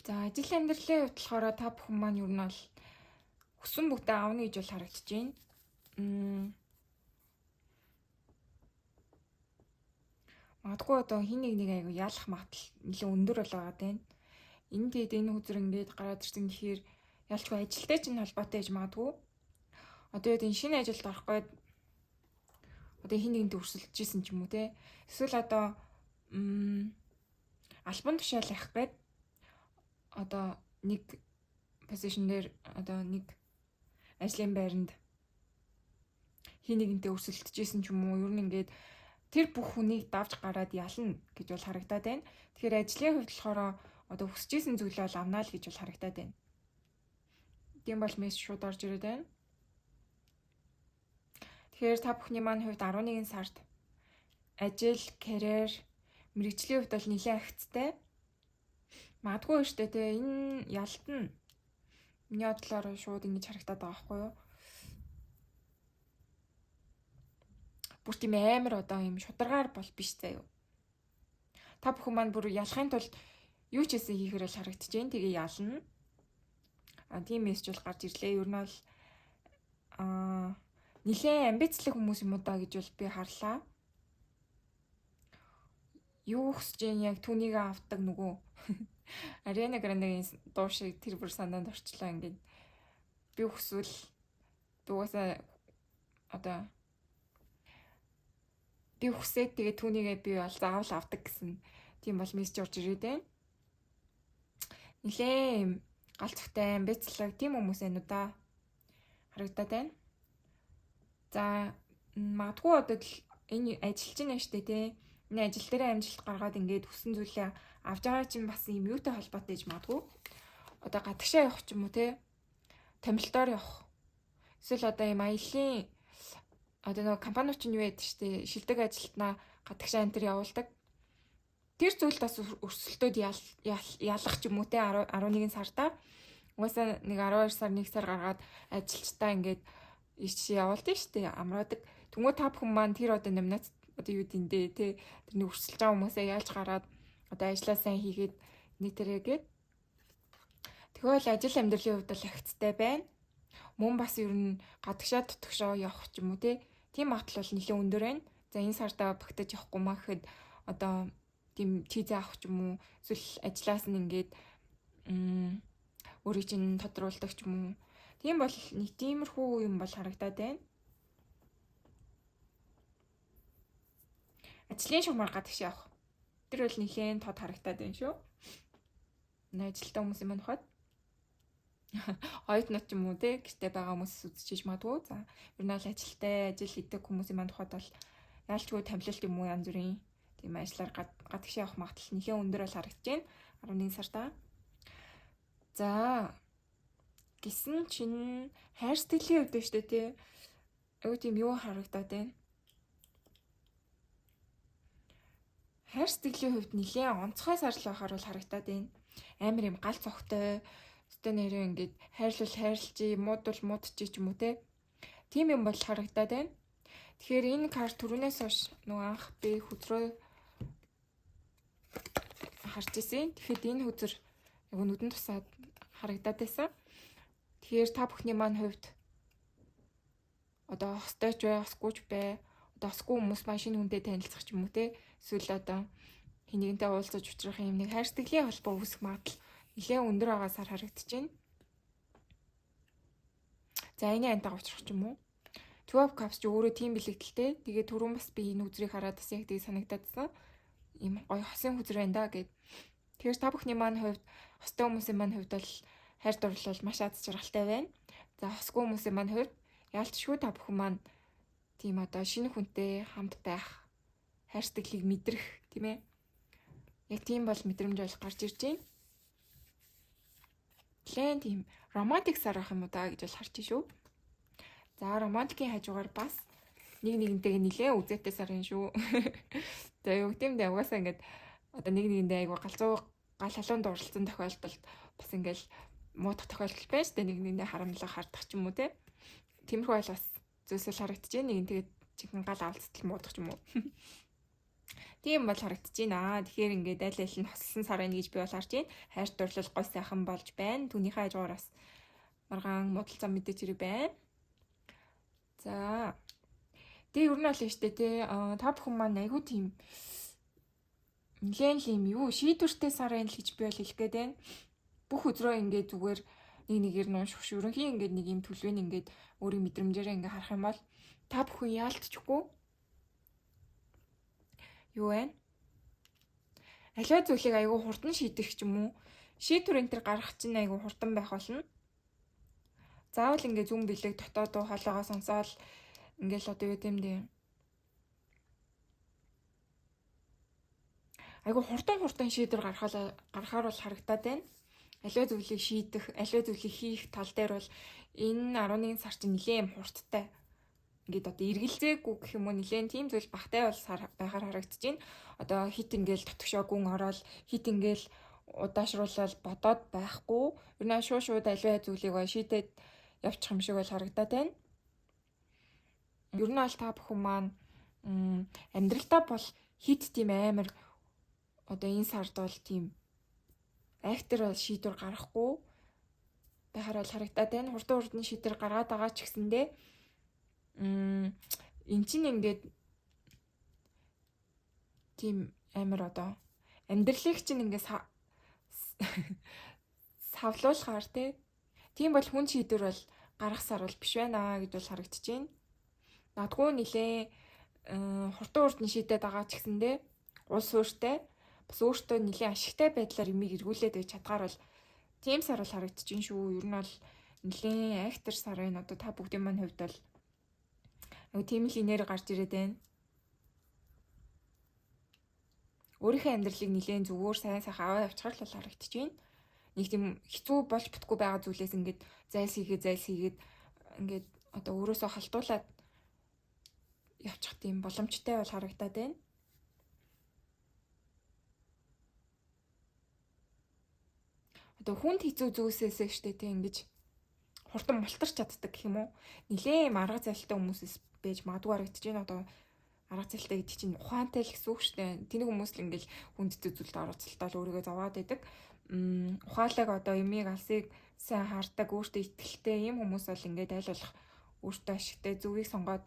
За ажил амьдралын хувьд болохоор та бүхэн маань ер нь бол хүссэн бүгдээ авна гэж бол харагдаж байна. Магадгүй одоо хин нэг айгу яалах магадлал нэлээд өндөр болоод байна. Энэ тэгээд энэ хүзэр ингээд гараад ирсэн гэхээр ялчгүй ажилтай ч холбоотой гэж магадгүй. Одоо энэ шинэ ажилд орох гээд одоо хин нэгэнд өрсөлдөж исэн ч юм уу те. Эсвэл одоо альбом тушаал авах гээд одоо нэг позишн дээр одоо нэг ажлын байранд хин нэгэнтэй өрсөлдөж исэн ч юм уу. Ер нь ингээд тэр бүх хүнийг давж гараад ялна гэж бол харагдаад байна. Тэгэхээр ажлын хувьд болохоор одоо хүсэж исэн зүйлээ бол авнаа л гэж бол харагдаад байна. Тийм бол мессеж шууд орж ирээд байна. Тэгэхээр та бүхний маань хувьд 11 сард ажил, карьер, мэргэжлийн хувьд бол нэлээд агцтай. Магадгүй штэ те энэ ялтна. Миний бодлоор шууд ингэж харагдаад байгаа байхгүй юу? Бүр тийм амар одоо юм шударгаар бол биш заяа. Та бүхэн маань бүр ялахын тулд юу ч хийсэн хийхээр л харагдаж байна. Тэгээ ялна. Тийм мессеж бол гарч ирлээ. Ер нь бол нэлээд амбицлог хүмүүс юм уу даа гэж бол би харлаа. юу хүсэж яг түүнийг авдаг нөгөө Ariana Grande-ийн дуу шиг тэр бүр санаанд орчлоо ингээд би хүсвэл дуусаа одоо би хүсээд тэгээ түүнийгээ би бол заавал авдаг гэсэн тийм бол мессеж орж ирээд байна. Нилээ галзуутай бэцлэг тийм хүмүүс байна уу да? Харагдаад байна. За магадгүй одоо энэ ажиллаж байна штэ тий. Энэ ажил дээр амжилт гаргаад ингээд хүссэн зүйлээ авч байгаа чинь бас юм юутай холбоотой гэж магадгүй. Одоо гадагшаа явах ч юм уу тий. Томилтоор явах. Эсвэл одоо юм аялын одоо нэг компаниуд ч юу яд штэ шилдэг ажилтнаа гадагшаа энэ төр явуулдаг. Тэр зүйлд бас өрсөлдөөд ялах ч юм уу те 11 сарда угаасаа нэг 12 сар 1 сар гаргаад ажилчдаа ингээд ич явуулдаг штэ амраадаг. Тэнгүү та бүхэн маань тэр одоо номинац одоо юу гэндээ те тэрний өрсөлдөж байгаа хүмүүсээ яалж гараад одоо ажлаа сайн хийгээд нийтээрээгээд тэгвэл ажил амьдралын хувьд бол хягцтай байна. Мөн бас ер нь гадагшаа тутагшаа явах ч юм уу те тийм магадлал бол нэлээд өндөр байна. За энэ сартаа багтаж явахгүй маа гэхэд одоо тийм чизээ авах ч юм уу эсвэл ажлаас нь ингээд өөрийг чинь тодруулдаг ч юм уу. Тийм бол нэг тиймэрхүү юм бол харагдаад байна. Ажлын шугамар гадагш явах. Тэр бол нэлээд тод харагдаад байна шүү. Ажилтаа хүмүүс юм хаад. Оюутнууд ч юм уу те гэртээ байгаа хүмүүс үзчихэж магадгүй. За ер нь бол ажилтай ажил хийдэг хүмүүсийн манд тухайд бол яалчгүй тамилалт юм уу янз бүрийн тийм ажлаар гадагш явах магадлал нэлээд өндөр бол харагдаж байна 11 сартаа. За гисэн чинь хайр сэтгэлийн хувьд шүү дээ тий. Аюу тийм юу харагдаад байна. Хайр сэтгэлийн хувьд нэлээд онцгой сар л байхаар бол харагдаад байна. Амар юм гал цогтой өстө нэрээ ингээд хайрлуулж муудвал муудчих ч юм уу те. Тийм юм бол харагдаад байна. Тэгэхээр энэ карт түрүүнээс хойш нөгөө анх би хүзрөө харж ирсэн. Тэгэхэд энэ хүзэр яг нүдэн тусаад харагдаад байсан. Тэгэхээр та бүхний маань хувьд одоо хостойч бай, хосгүйч бай, одоо хосгүй хүмүүс маань шинэ хүнтэй танилцах ч юм уу те. Эсвэл одоо хинэгэнтэй уулзаж учрах юм нэг хайр сэтгэлийн холбоо үүсэх магадлал нэлээд өндөр байгаасаар харагдаж байна. За энэ антаа учрах ч юм уу. 12 cups ч өөрөө тийм бэлэгдэлтэй. Тэгээ түрүүн бас би энэ үзрийг хараад бас яг тийг санагдаадсан. Ийм гоё хосын хүзэр байна да гэд. Тэгэхээр та бүхний маань хувьд хостой хүмүүсийн маань хувьд бол хайр дурлал маш аз жаргалтай байна. За хосгүй хүмүүсийн маань хувьд яалтчгүй та бүхэн маань тийм одоо шинэ хүнтэй хамт байх, хайр сэтгэлийг мэдрэх тийм ээ. Яг тийм бол мэдрэмж бол гарч ирж байна. Лэн тийм романтик сар ах юм уу да гэж бол харж шүү. За романтикийн хажуугаар бас нэг нэгнтэйгээ нилээн үзээтэй сарын шүү. За юу гэмдэ угаасаа ингээд одоо нэг нэгэндээ айгу галзуу гал халуун дурлцсан тохиолдолд бас ингээл муудах тохиолдол байна шүү дээ. Нэг нэгэндээ харамлага хардах ч юм уу те. Тиймэрхүү бол бас зүйлсэл харагдаж байна. Нэг нь тэгээд чихэн гал авалцтал муудах ч юм уу. Тийм бол харагдаж байна. Тэгэхээр ингээд аль аль нь хослсон сар байна гэж би бол харж байна. Хайр дурлал гой сайхан болж байна. Түүнийхээ хажуугаар бас маргаан муудал зам мэдээж хэрэг байна. За. Тэгээ ер нь бол штэ тий. Та бүхэн маань айгүй тийм нэлээд юм юу шийдвэртэй сар байна л гэж би бол хэлэх гээд байна. Бүх өдрөө ингээд зүгээр нэг нэгээр нь унших шүрэнхий ингээд нэг юм төлөвийг ингээд өөрийн мэдрэмжээрээ ингээд харах юм бол та бүхэн яалтчихгүй юу вэ? Аливаа зүйлийг айгүй хурдан шийдэх ч юм уу? Шийдвэр энэ төр гаргах чинь айгүй хурдан байх болно. Заавал ингээ зүн бэлэг дотоод дуу хоолойгоо сонсоол ингээл одоо юу гэмдэ. Айгүй хурдан шийдвэр гаргахаар бол харагдаад байна. Аливаа зүйлийг шийдэх, аливаа зүйлийг хийх тал дээр бол энэ 11 сар чинь нэлээд хурдтай. Ингээд одоо эргэлзээгүй гэх юм уу нэлээд тийм зүйл багтай бол байхаар харагдаж байна. Одоо хит ингээл дотгошоо гүн ороод хит ингээл удаашруулал бодоод байхгүй. Ер нь шууд аливаа зүйлийг шийдээд явчих юм шиг бол харагдаад байна. Ер нь бол та бүхэн маань амьдралдаа бол хит тийм амар одоо энэ сард бол тийм актер бол шийдвэр гаргахгүй байхаар бол харагдаад байна. Хурдан шийдвэр гаргаад байгаа ч гэсэндээ эн чинь ингээд тийм амар одоо амьдралыг чинь ингээд савлуулахаар тийм бол хүн шийдвэр бол гаргахсаар бол биш байна гэж бол харагдаж байна. Надгүй нилээ хурдан урдны шийдээд байгаа ч гэсэндээ улс ууртай бас өөртөө нилээ ашигтай байдлаар юмыг эргүүлээд байж чадгаар бол тийм сар бол харагдаж байна шүү. Ер нь бол нилээ актер сар энэ одоо та бүгдийн маань хувьд бол тийм л инээр гарч ирээд байна. Өөрийнхөө амьдралыг нилээн зүгээр сайн сайхан аваа явчихар л бол харагдаж байна. Нэг тийм хэцүү болж бүтгүй байгаа зүйлээс ингээд зайлсхийгээд ингээд одоо өөрөөсөө халтуулаад явчих тийм боломжтой бол харагдаад байна. Одоо хүнд хэцүү зүйлсээсээ штэ тийм ингэж хурдан мултарч чаддаг гэх юм уу? Нилээн арга зайлтай хүмүүсээс байж магадгүй харагдаж байна. Одоо арга зайлтай гэдэг чинь ухаантай л гэсэн үг штэ. Тэнийг хүмүүс л ингээл хүнд хэцүү зүйлд оролцолтол өөрийгөө зовоод байдаг. Ухаалаг одоо юмыг алсыг сайн хардаг, өөртөө итгэлтэй ийм хүмүүс бол ингээд аль болох өөртөө ашигтай зүвийг сонгоод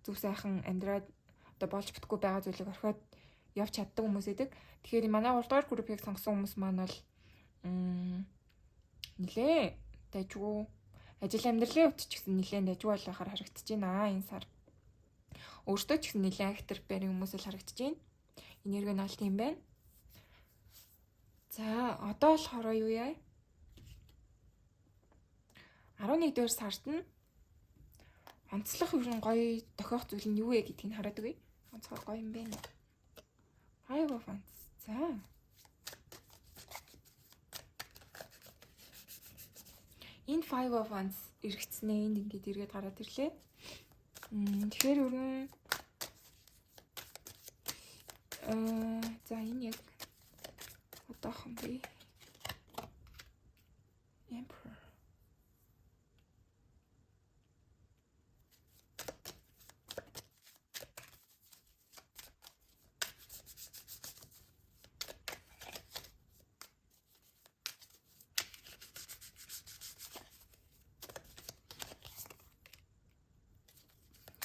зүв сайхан амьдраад одоо болж бүтгүй байгаа зүйлийг орхиод явж чаддаг хүмүүс эдэг. Тэгэхээр манай 3 дугаар группийг сонгосон хүмүүс маань бол нилээ дайггүй ажил амьдралын хувьд ч гэсэн нилээ дайггүй бол байхаар харагдаж байна энэ сар. Өөртөө ч гэсэн нилээ актер бэрийн хүмүүс л харагдаж байна. Энерги нь алт юм байна. За одоо болохоор юу яа? 11-р сард нь онцлог ер нь гоё дохиох зүйл нь юу вэ гэдгийг хараад үгүй. Онцгой гоё юм байна. Five of Wands. За. Энэ Five of Wands эргэцснээ энд ингээд эргээд гараад ирлээ. Тэгэхээр ер нь за энэ яг одоохон би Emperor.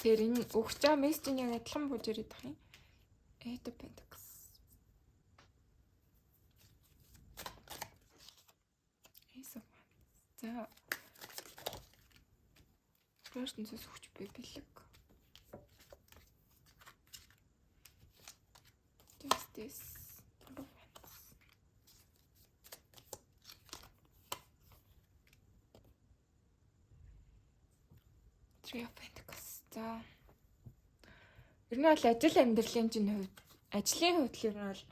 Тэр энэ өгч байгаа мессежийг яг адилхан бууж ирээд байгаа юм. Eight of Pentacles. Ace of Wands. За. First-ээс өгч бай бэлэг. This. Three of Pentacles. За. Ер нь бол ажил амьдралын чинь хувьд ажлын хувьд л ер нь бол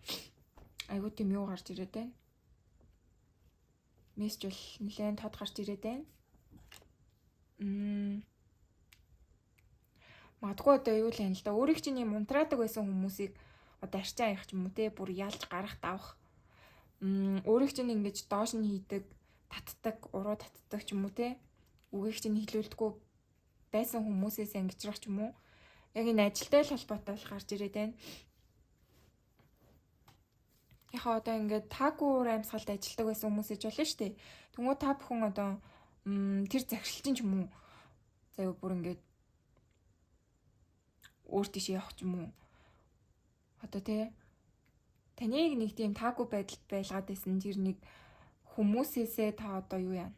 айгуу тийм юу гарч ирээд байна. Мессеж бол нэлээд тод гарч ирээд байна. Магадгүй одоо юу л юм л да. Өөрийг чинь юм унтраадаг байсан хүмүүсийг одоо арчаа явах ч юм уу те бүр ялж гарах давах. Өөрийг чинь ингэж доош нь хийдэг, татдаг, уруу татдаг ч юм уу те. Үгийг чинь хилүүлдэггүй байсан хүмүүсээс ангижрах ч юм уу. Яг энэ ажилтай л холбоотой л гарч ирээд байна. Яхаа одоо ингээд таагүй амьсгалд ажилладаг байсан хүмүүсэж болно шүү дээ. Тэнгүү та бүхэн одоо тэр захиралчин ч юм уу. Заяа бүр ингээд өөр тийш явах ч юм уу. Одоо таныг нэг тийм таагүй байдалд байлгаад байсан тэр нэг хүмүүсээсээ та одоо юу яа?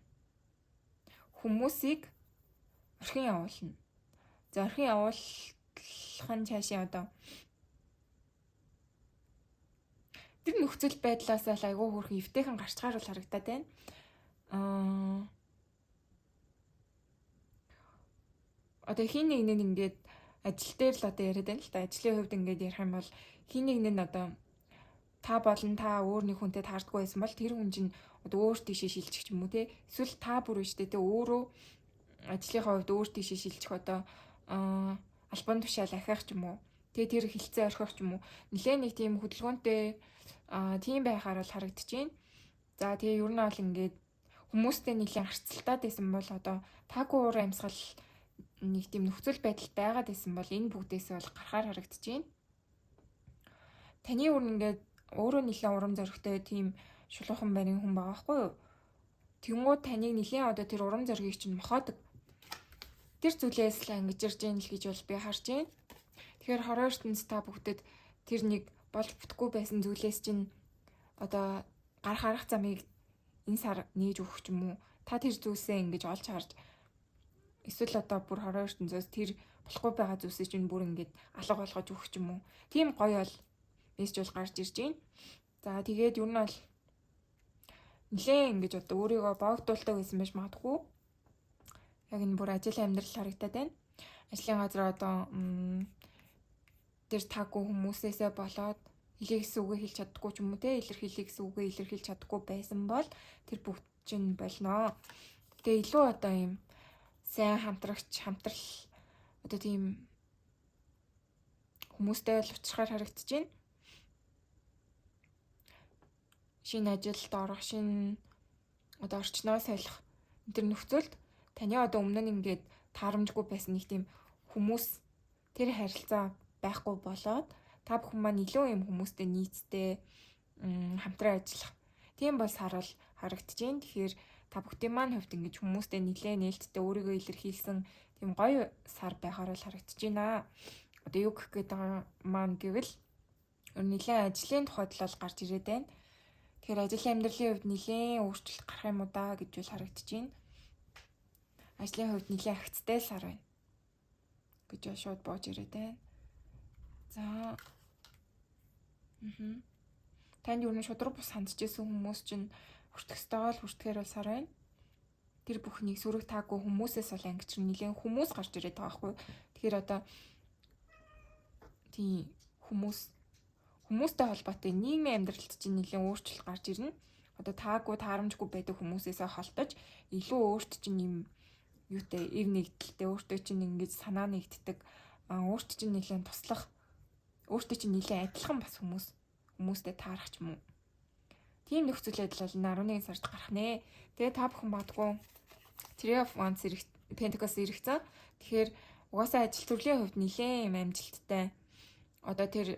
Хүмүүсийг орхин явуулна. За орхин явуулахын цаашаа одоо тэр нөхцөл байдлаас л айгүй хөрхөн эвтэйхэн гарчгаар бол харагдаад байна. Одоо хин нэг нь ингээд ажил дээр л одоо яриад байна л та. Ажлын хувьд ингээд ярих юм бол хин нэг нь одоо та болон та өөр нэг хүнтэй таардаггүй байсан бол тэр хүн чинь одоо өөр тийшээ шилжих юм уу те. Эсвэл та бүр биш те өөрөө ажлынхаа хувьд өөр тийшээ шилжих одоо албан тушаал ахих ч юм уу. Тэгээ тэр хилцээ орхих ч юм уу. Нилээн нэг тийм хөдөлгөөнтэй тийм байхаар бол харагдаж байна. За тэгээ ер нь бол ингээд хүмүүстэй нэлээд харцалтаад байсан бол одоо таагүй уур амьсгал нэг тийм нөхцөл байдалд байгаад байсан бол энэ бүгдээс бол гарахаар харагдаж байна. Таны өөр ингээд өөрөө нэлээд урам зоригтой тийм шулуухан барин хүн байгаа байхгүй юу? Тэнгууд таныг нэлээд одоо тэр урам зоригийг чинь мохоодог. Тэр зүйлээс л ангиж ирж гин л гэж бол би харж байна. Тэгэхээр хороо ертөнц та бүгдэд тэр нэг болж бүтггүй байсан зүйлээс чинь одоо гарах арга замыг энэ сар нээж өгөх юм уу? Та тэр зүйлсээ ингэж олж харж эсвэл одоо бүр хорон ертөнцөөс тэр болохгүй байгаа зүйлсээ чинь бүр ингэж алга болгож өгөх юм уу? Тийм гоё бол мессеж бол гарч ирж байна. За тэгээд ер нь бол нэлээ ингэж одоо өөрийгөө боогдуулдаг байсан байж магадгүй. Яг энэ бүр ажил амьдрал харагдаад байна. Ажлын газар одоо тэр таагүй хүмүүсээсээ болоод хэлэх гэсэн үгээ хэлж чаддаггүй ч юм уу те илэрхийлэх гэсэн үгээ илэрхийлж чаддаггүй байсан бол тэр бүгд чинь болно. Тэгээ илүү одоо юм сайн хамтрал одоо тийм хүмүүстэй л уулзахаар харагдаж байна. Шинэ ажилд орох, шинэ одоо орчноо солих тэр нөхцөлд таны одоо өмнө нь ингээд таарамжгүй байсан нэг тийм хүмүүс тэр харилцаа байхгүй болоод та бүхэн маань илүү юм хүмүүстэй нийцтэй хамтран ажиллах. Тийм бол сар бол харагдаж байна. Тэгэхээр та бүхдийн маань хувьд ингэж хүмүүстэй нэлээ нээлттэй өөрийгөө илэрхийлсэн тийм гоё сар байхаар бол харагдаж байна. Одоо юу гэх гээд байгаа маань гэвэл нэлээ ажлын тухайд л гарч ирээд байна. Тэгэхээр ажил амьдралын хувьд нэлээ өөрчлөлт гарах юм уу даа гэж бол харагдаж байна. Ажлын хувьд нэлээ агцтай сар байна гэж шууд бууж ирээд байна. За. Танд юу нэг шудраг бус хандчихсан хүмүүс чинь хүртэхтэйгээ л хүртэхээр бол сар байна. Тэр бүхнийг сүрэг таагүй хүмүүсээс бол ангич нэлээд хүмүүс гарч ирээд байгаа байхгүй. Тэгэхээр одоо тийм хүмүүстэй холбоотой нийгмийн амьдралд чинь нэлээд өөрчлөлт гарч ирнэ. Одоо таагүй таарамжгүй байдаг хүмүүсээсээ холдож илүү өөрт чинь юм юутай эв нэгдэлтэй өөртөө чинь ингэж санаа нэгддэг өөрт чинь нэлээд туслах өөртөө чинь нэлээд адилхан бас хүмүүстэй таарах ч юм уу. Тийм нөхцөл байдал бол 11 сард гарах нэ. Тэгээ та бүхэн магадгүй Three of Wands Pentacles иргэцэн. Тэгэхээр угаасаа ажил төрлийн хувьд нэлээд юм амжилттай. Одоо тэр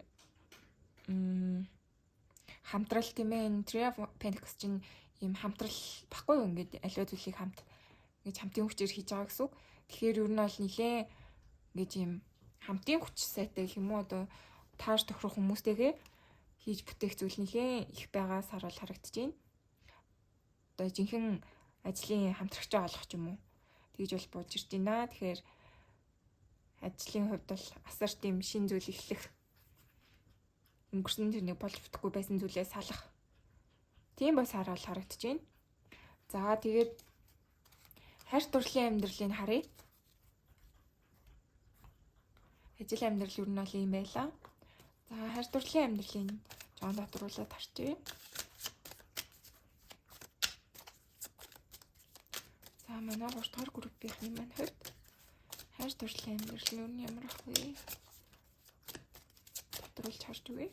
хамтрал тийм ээ энэ Three of Pentacles чинь юм хамтрал баггүй юу ингээд аливаа зүйлийг ингэж хамтын хүчээр хийж байгаа гэсэн үг. Тэгэхээр ер нь бол нэлээд ингэж юм хамтын хүч сайтай гэх юм уу одоо тааж тохирох хүмүүстэйгээ хийж бүтээх зүйл нэлээд их байгаа сар бол харагдаж байна. Одоо жинхэнэ ажлын хамтрагчаа олох юм уу тэгж бол бууж ирж байна. Тэгэхээр ажлын хувьд бол асар тийм шин зүйл эхлэх өнгөрсөн тэрнийг болж бүтэхгүй байсан зүйлээ салах тийм бас сар бол харагдаж байна. За тэгээд хайр дурлалын амьдралыг харъя. Ажил амьдрал юу нь бол юм байла. За хайр дурлалын амьдралыг жоон дотруулаад харчъя. За манай 3 дугаар группийн маань хувьд хайр дурлалын амьдрал юу нь ямар ах вэ? Дотруулж харж үгүй.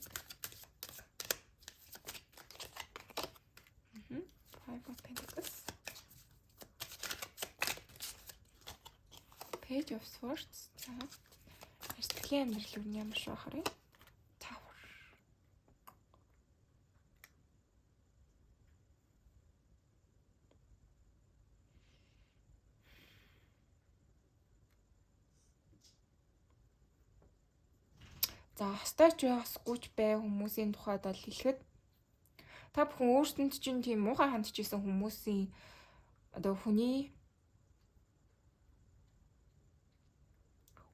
Five of Pentacles. Page of Swords. За хайр дурлалын амьдрал юу нь ямар шүү харъя. За хостойч байсгүйч бай хүмүүсийн тухайд бол хэлэхэд та бүхэн өөрсдөнд чинь тийм муухай хандж исэн хүмүүсийн одоо хүний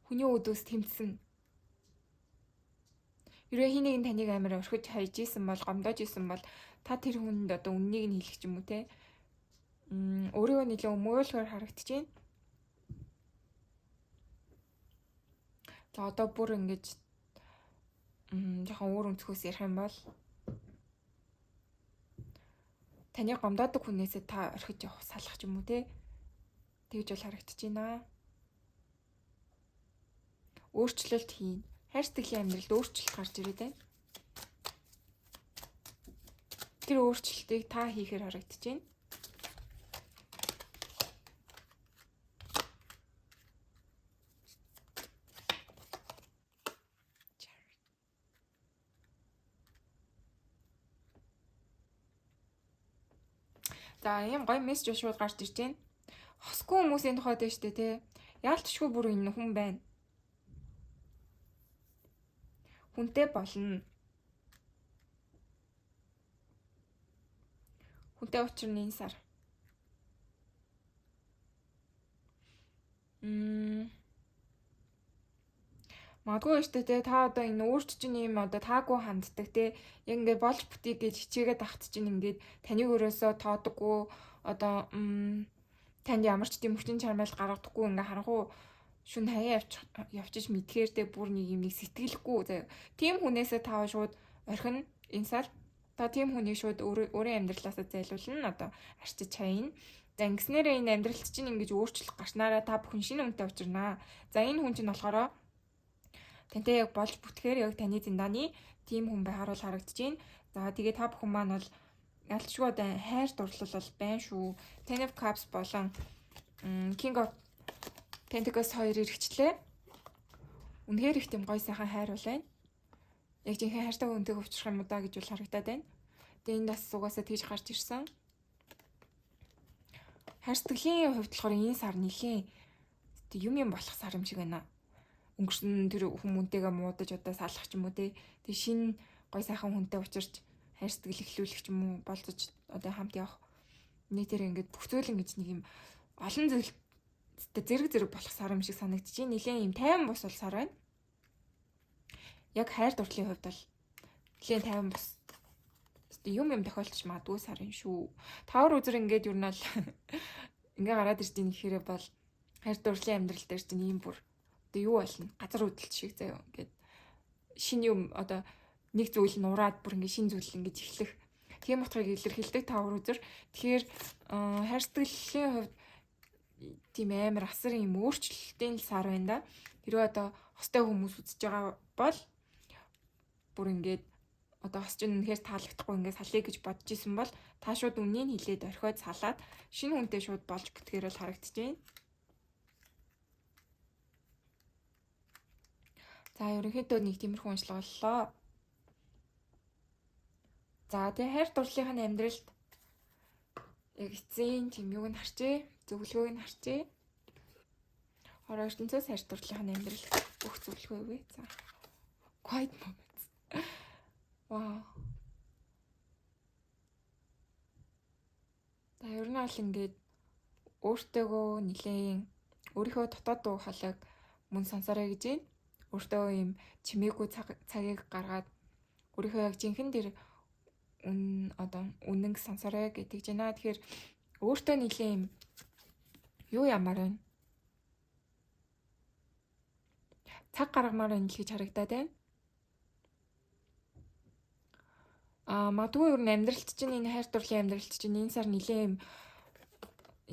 өдөөс тэмцсэн. Хэрвээ хий нэг нь таныг амар орхиж хайж исэн бол гомдож исэн бол та тэр хүнд одоо үннийг нь хэлэх юм уу те? Өөрийгөө нэлээд өмөөлөхөөр харагдаж байна. За одоо бүр ингэж жоохон өөр өнцгөөс ярих юм бол таны гомдоодог хүнээсээ та орхиж явах салах ч юм уу те тэгж бол харагдаж байна. Өөрчлөлт хийн. Хайр сэтгэлийн амьдралд өөрчлөлт гарч ирээд байна. Тэр өөрчлөлтийг та хийхээр харагдаж байна. За ийм гоё мессеж шууд гарч ирж байна. Хосгүй хүмүүсийн тухайд байна шүү дээ те. Яалтчгүй бүр энэ хүн байна. Хүнтэй болно. хүнтэй учрны энэ сар. Магадгүй шүү дээ та одоо энэ өөрч чинь юм одоо таагүй ханддаг те яг ингээд болж бүтий гэж хичээгээд ахт чинь ингээд таны өрөөсөө тоодоггүй одоо танд ямар ч тийм хүчин чармайл гаргадаггүй ингээд харанхуу шүн хаяа явчих мэдхээр те бүр нэг юм сэтгэлэхгүй заяа. Тим хүнээсээ таа шууд орхин энэ сар та тим хүнийг шууд өөрийн амьдралаасаа зайлуулна одоо арчиж хаяна. За ингэснээрээ энэ амьдралт чинь ингэж өөрчлөлт гарснараа та бүхэн шинэ хүнтэй учирнаа. За энэ хүн чинь болохоор тантай яг болж бүтгэхээр яг таны зиндааны тим хүн байхаар бол харагдаж байна. За тэгээ та бүхэн маань бол ялчгүй одоо хайр дурлал бол байна шүү. Ten of Cups болон King of Pentacles хоёр иргэчлээ. Үнэхээр их тийм гоё сайхан хайр бол байна. Яг жинхэнэ хайртай хүнтэйг өвчрөх юм удаа гэж бол харагдаад байна. Тэгээ энэ бас угаасаа тэгж гарч ирсэн. Хайр сэтгэлийн хувьд болохоор энэ сар нэлээ юм болох сар юм шиг байна. Өнгөрсөн тэр хүмүүнтэйгээ муудаж одоо салах ч юм уу те. Тэг шинэ гой сайхан хүнтэй учирч хайр сэтгэл эхлүүлэх ч юм уу болцож одоо хамт явах. Нийтээр ингээд бүх зүйл ингэж нэг юм олон зүйлтэй зэрэг болох сар юм шиг санагдчих. Нэлээ юм тайван бус бол сар байна. Яг хайр дурлалын хувьд бол нэлээ тайван бус. Юм тохиолдож магадгүй сар юм шүү. Тавар үзэр ингээд юу нь бол ингээ гараад ирж байгаа гэхээр бол хайр дурлалын амьдрал дээр чинь ийм бүр одоо юу болно? Газар хөдлөлт шиг заяа ингээд шинэ юм одоо нэг зүйл нураад бүр ингээд шинэ зүйл ингээд эхлэх. Тийм утгыг илэрхийлдэг тавар үзэр. Тэгэхээр хайр сэтгэлийн хувьд тийм амар асар юм өөрчлөлтийн сар байна да. Хэрвээ одоо хостой хүмүүс үзэж байгаа бол бүр ингээд одоо хос чинь үнэхээр таалагдахгүй ингээд салъя гэж бодож исэн бол та шууд үннийг хилээд орхиод салаад шинэ хүнтэй шууд болж бүтгээр бол харагдаж байна. За ерөнхийдөө нэг тиймэрхүү уншлага боллоо. За тэгээ хайр дурлалынхаа амьдралд яг эцсийн тийм юуг нь харчээ, зөвлөгөөг нь харчээ. Хороо ертөнцөөс хайр дурлалынхаа амьдрал бүх зөвлөгөөгүй. За. Quiet moments. Вау. Та ер нь бол ингээд өөртөөгөө нэлээн өөрийнхөө дотоод дуу хоолойг мөн сонсоорой гэж байна. Өөртөө юм чимээгүй цагийг гаргаад өөрийнхөө яг жинхэнэ дэр үнэн сонсоорой гэдэг жина. Тэгэхээр өөртөө нэлээн юу ямар байна? Цаг гаргамаар байна л гэж харагдаад байна. Магадгүй ер нь амьдралт чинь энэ хайр дурлалын амьдралт чинь энэ сар нэлээн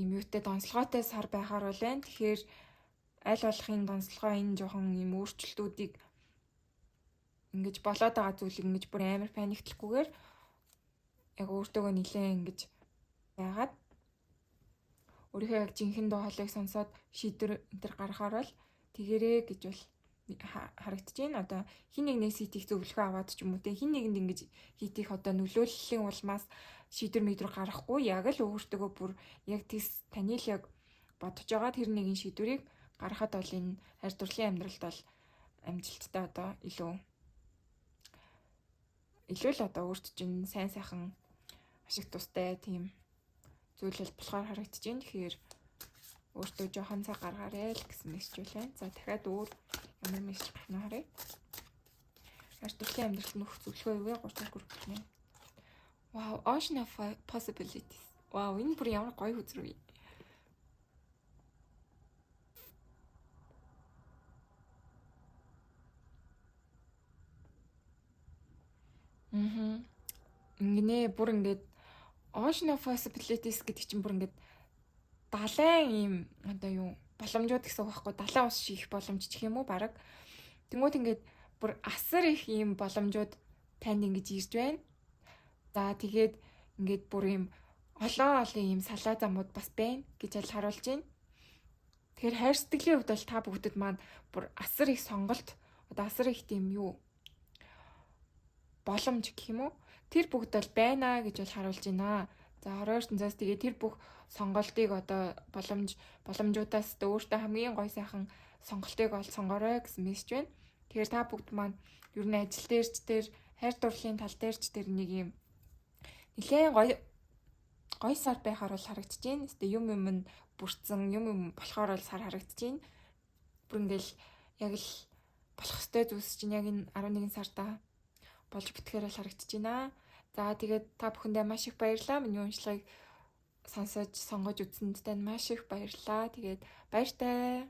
юм юутай донцолгойтой сар байхаар бол байна. Тэгэхээр аль болох энэ донцолгой энэ жоохон юм өөрчлөлтүүдийг ингэж болоод байгаа зүйлийг ингэж бүр амар паниклахгүйгээр яг өөртөөгөө нэлээн ингэж байгаад өөрийнхөө яг жинхэнэ дуу хоолойг сонсоод шийдвэр энэ гаргахаар бол тэгэрээ гэж бол харагдаж байна. Одоо хин нэгнээс хийх зөвлөгөө аваад ч юм уу те хин нэгэнд ингэж хийх одоо нөлөөллийн улмаас шийдвэр мэдрэг гаргахгүй яг л өөртөөгөө бүр яг тэс таны л яг бодож байгаа тэр нэгэн шийдвэрийг гаргахад бол энэ хайр дурлалын амьдралд бол амжилттай одоо илүү л одоо өөрт чинь сайн сайхан ашиг тустай тийм зүйл болохоор харагдаж байна. Тэгэхээр өөртөө жоохон цаг гаргаарай л гэсэн мессеж байна. За дахиад өөр ямар мессеж гарна харъя. Хайр дурлалын амьдралд нөх зөвлөгөө өгөө 30 хүрэх гэнэ. Wow, ocean of possibilities. Wow, энэ бүр ямар гоё хөзөр вэ? Ингэнэ бүр ингээд ocean of possibilities гэдэг чинь бүр ингээд далайн юм одоо юу боломжууд гэсэн үг байхгүй, далайн ус шийх боломж гэх юм уу баг. Тэнгүүд ингээд бүр асар их юм боломжууд танд ингэж ирж байна. За тэгээд ингээд бүр юм олон юм салаа замууд бас байна гэж аль харуулж байна. Тэгэхээр хайр сэтгэлийн хувьд бол та бүгдэд маань бүр асар их сонголт одоо асар их тийм юу боломж гэх юм уу тэр бүгд бол байна гэж бол харуулж байна. За хороо ертөнцөөс тэгээд тэр бүх сонголтыг одоо боломжуудаас өөртөө хамгийн гой сайхан сонголтыг ол сонгорой гэсэн мессеж байна. Тэгэхээр та бүгд маань ер нь ажил дээрч тэр хайр дурлалын тал дээрч тэр нэг юм нэлээд гоё гоё сар байхаар бол харагдаж байна. Гэтэ юм нь бүрдсэн, юм болохоор бол сар харагдаж байна. Бүр ингээл яг л болох ёстой зүйлс чинь яг энэ 11 сарда болж бүтгэхээр бол харагдаж байна. За тэгээд та бүхэндээ маш их баярлалаа. Миний уншлагыг сонсож, сонгож үзсэнд тань маш их баярлалаа. Тэгээд баяртай.